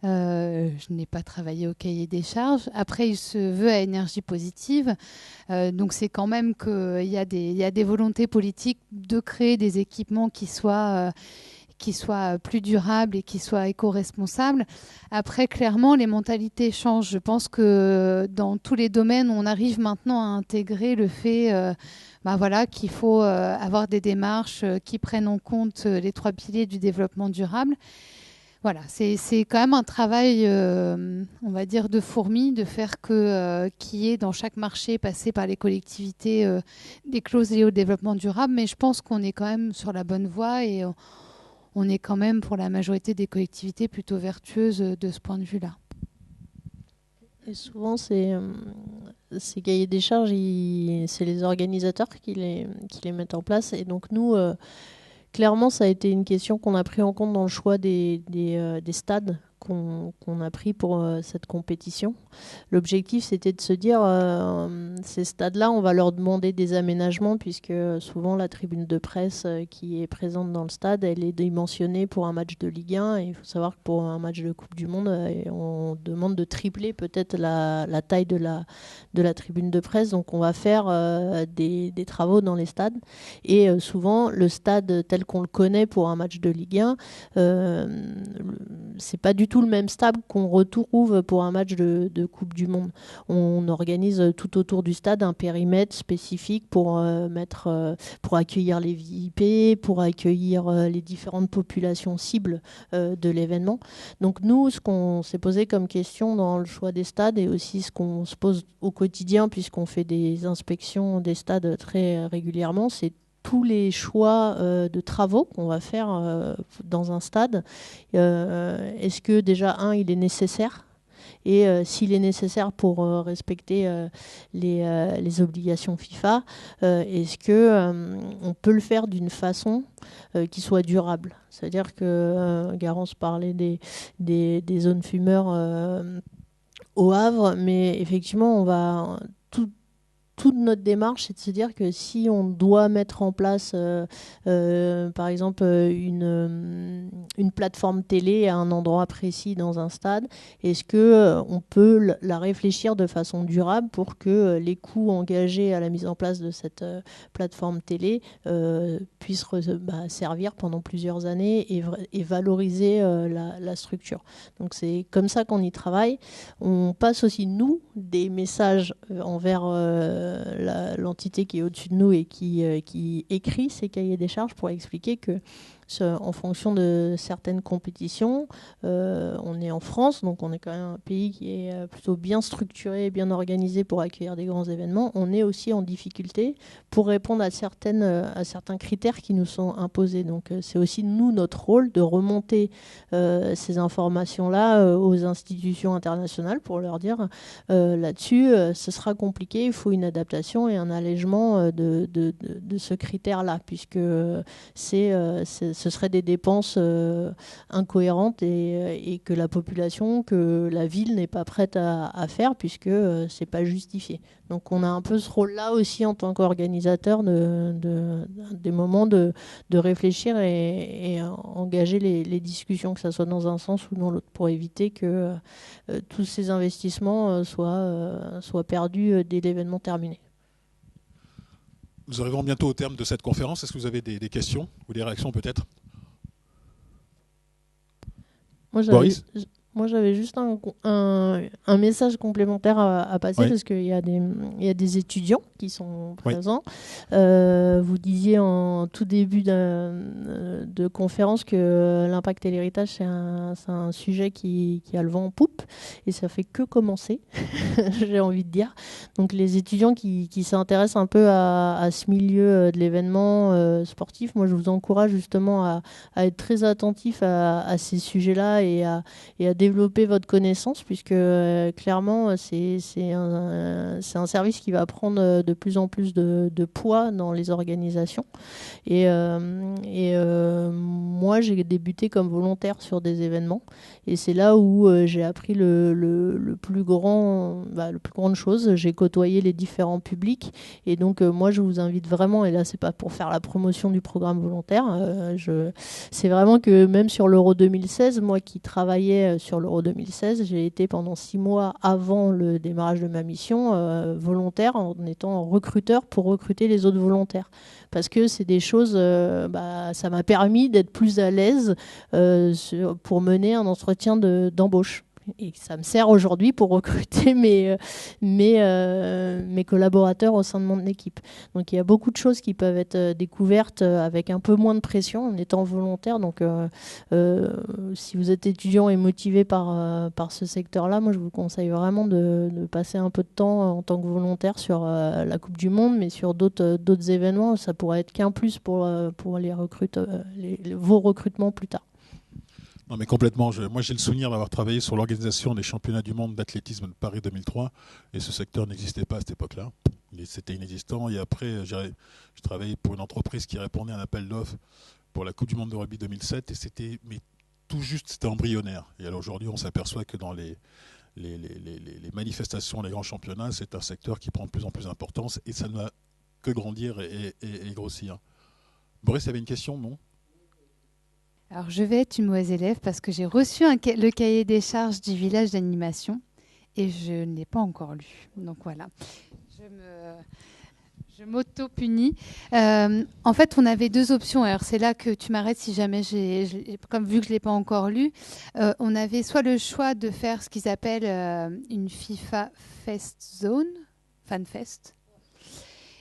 je n'ai pas travaillé au cahier des charges. Après, il se veut à énergie positive, donc c'est quand même qu'il y a des volontés politiques de créer des équipements qui soient plus durables et qui soient éco-responsables. Après, clairement, les mentalités changent. Je pense que dans tous les domaines, on arrive maintenant à intégrer le fait qu'il faut avoir des démarches qui prennent en compte les 3 piliers du développement durable. Voilà, c'est quand même un travail, on va dire, de fourmi, de faire qu'il y ait dans chaque marché passé par les collectivités des clauses liées au développement durable. Mais je pense qu'on est quand même sur la bonne voie et on est quand même, pour la majorité des collectivités, plutôt vertueuses de ce point de vue-là. Et souvent, ces cahiers des charges, c'est les organisateurs qui les mettent en place. Et donc, nous, clairement, ça a été une question qu'on a pris en compte dans le choix des stades qu'on a pris pour cette compétition. L'objectif, c'était de se dire, ces stades-là, on va leur demander des aménagements, puisque souvent la tribune de presse qui est présente dans le stade, elle est dimensionnée pour un match de Ligue 1. Et il faut savoir que pour un match de Coupe du Monde, on demande de tripler peut-être la taille de la tribune de presse. Donc on va faire des travaux dans les stades. Et souvent, le stade tel qu'on le connaît pour un match de Ligue 1, c'est pas du tout le même stade qu'on retrouve pour un match de Coupe du Monde. On organise tout autour du stade un périmètre spécifique pour accueillir les VIP, pour accueillir les différentes populations cibles de l'événement. Donc nous, ce qu'on s'est posé comme question dans le choix des stades, et aussi ce qu'on se pose au quotidien, puisqu'on fait des inspections des stades très régulièrement, c'est tous les choix de travaux qu'on va faire dans un stade. Est-ce que déjà, il est nécessaire ? Et s'il est nécessaire pour respecter les obligations FIFA, est-ce qu'on peut le faire d'une façon qui soit durable ? C'est-à-dire que Garance parlait des zones fumeurs au Havre, mais effectivement, toute notre démarche, c'est de se dire que si on doit mettre en place, par exemple, une plateforme télé à un endroit précis dans un stade, est-ce qu'on peut la réfléchir de façon durable pour que les coûts engagés à la mise en place de cette plateforme télé puissent servir pendant plusieurs années et valoriser la structure. Donc c'est comme ça qu'on y travaille. On passe aussi, nous, des messages envers l'entité qui est au-dessus de nous et qui écrit ces cahiers des charges pour expliquer que en fonction de certaines compétitions, on est en France, donc on est quand même un pays qui est plutôt bien structuré, bien organisé pour accueillir des grands événements. On est aussi en difficulté pour répondre à certains critères qui nous sont imposés. Donc c'est aussi nous, notre rôle, de remonter ces informations-là aux institutions internationales pour leur dire là-dessus, ce sera compliqué, il faut une adaptation et un allègement de ce critère-là, puisque ce serait des dépenses incohérentes et que la population, que la ville n'est pas prête à faire, puisque c'est pas justifié. Donc on a un peu ce rôle-là aussi en tant qu'organisateur des moments de réfléchir et engager les discussions, que ça soit dans un sens ou dans l'autre, pour éviter que tous ces investissements soient perdus dès l'événement terminé. Nous arrivons bientôt au terme de cette conférence. Est-ce que vous avez des questions ou des réactions peut-être ? Boris ? Moi, j'avais juste un message complémentaire à passer, parce qu'il y a des étudiants qui sont présents. Vous disiez en tout début de conférence que l'impact et l'héritage, c'est un sujet qui a le vent en poupe, et ça fait que commencer, j'ai envie de dire. Donc les étudiants qui s'intéressent un peu à ce milieu de l'événement sportif, moi je vous encourage justement à être très attentifs à ces sujets-là et à développer votre connaissance, puisque clairement c'est un service qui va prendre de plus en plus de poids dans les organisations. Et moi j'ai débuté comme volontaire sur des événements, et c'est là où j'ai appris le plus grande chose. J'ai côtoyé les différents publics, et donc moi je vous invite vraiment, et là c'est pas pour faire la promotion du programme volontaire, c'est vraiment que même sur l'Euro 2016, moi qui travaillais sur l'Euro 2016, j'ai été pendant 6 mois avant le démarrage de ma mission volontaire, en étant recruteur pour recruter les autres volontaires, parce que c'est des choses, ça m'a permis d'être plus à l'aise pour mener un entretien d'embauche. Et ça me sert aujourd'hui pour recruter mes collaborateurs au sein de mon équipe. Donc il y a beaucoup de choses qui peuvent être découvertes avec un peu moins de pression en étant volontaire. Donc si vous êtes étudiant et motivé par ce secteur-là, moi je vous conseille vraiment de passer un peu de temps en tant que volontaire sur la Coupe du Monde, mais sur d'autres événements. Ça pourrait être qu'un plus pour les vos recrutements plus tard. Non, mais complètement. Moi, j'ai le souvenir d'avoir travaillé sur l'organisation des championnats du monde d'athlétisme de Paris 2003, et ce secteur n'existait pas à cette époque-là. C'était inexistant. Et après, je travaillais pour une entreprise qui répondait à un appel d'offres pour la Coupe du monde de rugby 2007, et c'était tout juste c'était embryonnaire. Et alors aujourd'hui, on s'aperçoit que dans les manifestations, les grands championnats, c'est un secteur qui prend de plus en plus d'importance et ça ne va que grandir et grossir. Boris, il y avait une question, non? Alors, je vais être une mauvaise élève parce que j'ai reçu le cahier des charges du village d'animation et je ne l'ai pas encore lu. Donc voilà, je m'auto-punis. En fait, on avait deux options. Alors, c'est là que tu m'arrêtes si jamais comme vu que je ne l'ai pas encore lu. On avait soit le choix de faire ce qu'ils appellent une FIFA Fest Zone, FanFest.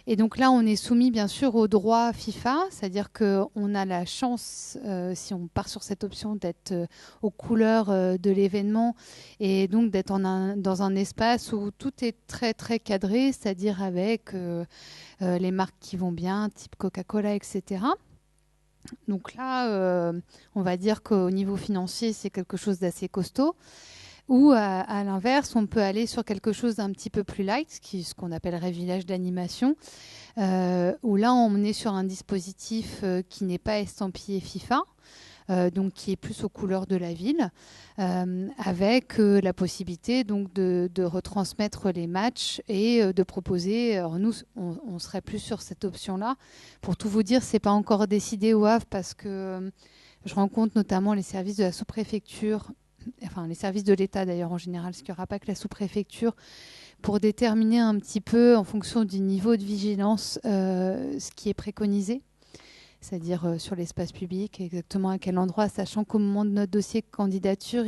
Et donc là, on est soumis bien sûr au droit FIFA, c'est-à-dire qu'on a la chance, si on part sur cette option, d'être aux couleurs de l'événement et donc d'être dans un espace où tout est très très cadré, c'est-à-dire avec les marques qui vont bien, type Coca-Cola, etc. Donc là, on va dire qu'au niveau financier, c'est quelque chose d'assez costaud. Ou à l'inverse, on peut aller sur quelque chose d'un petit peu plus light, ce qu'on appellerait village d'animation, où là on est sur un dispositif qui n'est pas estampillé FIFA, donc qui est plus aux couleurs de la ville, avec la possibilité donc de retransmettre les matchs et de proposer. Alors nous, on serait plus sur cette option-là. Pour tout vous dire, c'est pas encore décidé au Havre parce que je rencontre notamment les services de la sous-préfecture. Enfin, les services de l'État d'ailleurs en général, parce qu'il n'y aura pas que la sous-préfecture, pour déterminer un petit peu en fonction du niveau de vigilance ce qui est préconisé, c'est-à-dire sur l'espace public, exactement à quel endroit, sachant qu'au moment de notre dossier de candidature,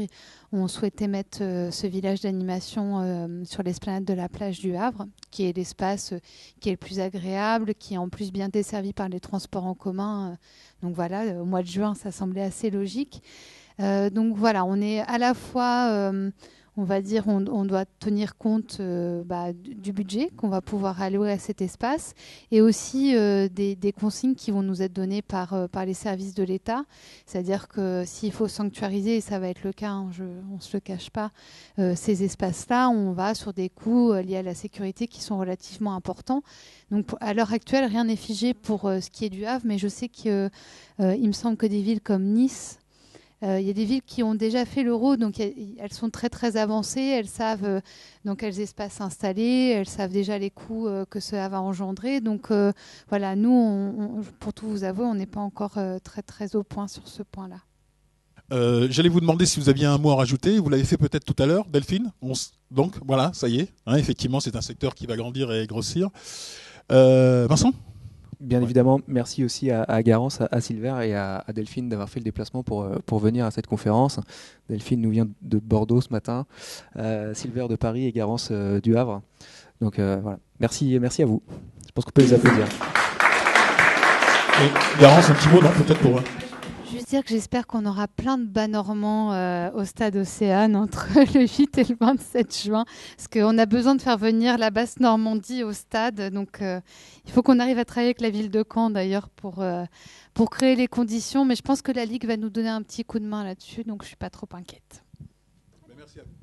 on souhaitait mettre ce village d'animation sur l'esplanade de la plage du Havre, qui est l'espace qui est le plus agréable, qui est en plus bien desservi par les transports en commun. Donc voilà, au mois de juin, ça semblait assez logique. Donc voilà, on est à la fois, on va dire, on doit tenir compte du budget qu'on va pouvoir allouer à cet espace et aussi des consignes qui vont nous être données par les services de l'État. C'est-à-dire que s'il faut sanctuariser, et ça va être le cas, on ne se le cache pas, ces espaces-là, on va sur des coûts liés à la sécurité qui sont relativement importants. Donc à l'heure actuelle, rien n'est figé pour ce qui est du Havre, mais je sais qu'il me semble que des villes comme Nice, il y a des villes qui ont déjà fait l'euro, donc elles sont très très avancées, elles savent dans quels espaces s'installer, elles savent déjà les coûts que cela va engendrer. Donc voilà, nous, pour tout vous avouer, on n'est pas encore très très au point sur ce point-là. J'allais vous demander si vous aviez un mot à rajouter. Vous l'avez fait peut-être tout à l'heure, Delphine. Donc voilà, ça y est. Effectivement, c'est un secteur qui va grandir et grossir. Vincent ? Bien évidemment, merci aussi à Garance, à Silver et à Delphine d'avoir fait le déplacement pour venir à cette conférence. Delphine nous vient de Bordeaux ce matin, Silver de Paris et Garance du Havre. Donc voilà, merci à vous. Je pense qu'on peut les applaudir. Garance, un petit mot, non, peut-être pour eux. Juste dire que j'espère qu'on aura plein de bas normands au stade Océane entre le 8 et le 27 juin, parce qu'on a besoin de faire venir la basse Normandie au stade. Donc il faut qu'on arrive à travailler avec la ville de Caen d'ailleurs pour créer les conditions. Mais je pense que la Ligue va nous donner un petit coup de main là-dessus, donc je ne suis pas trop inquiète. Merci à vous.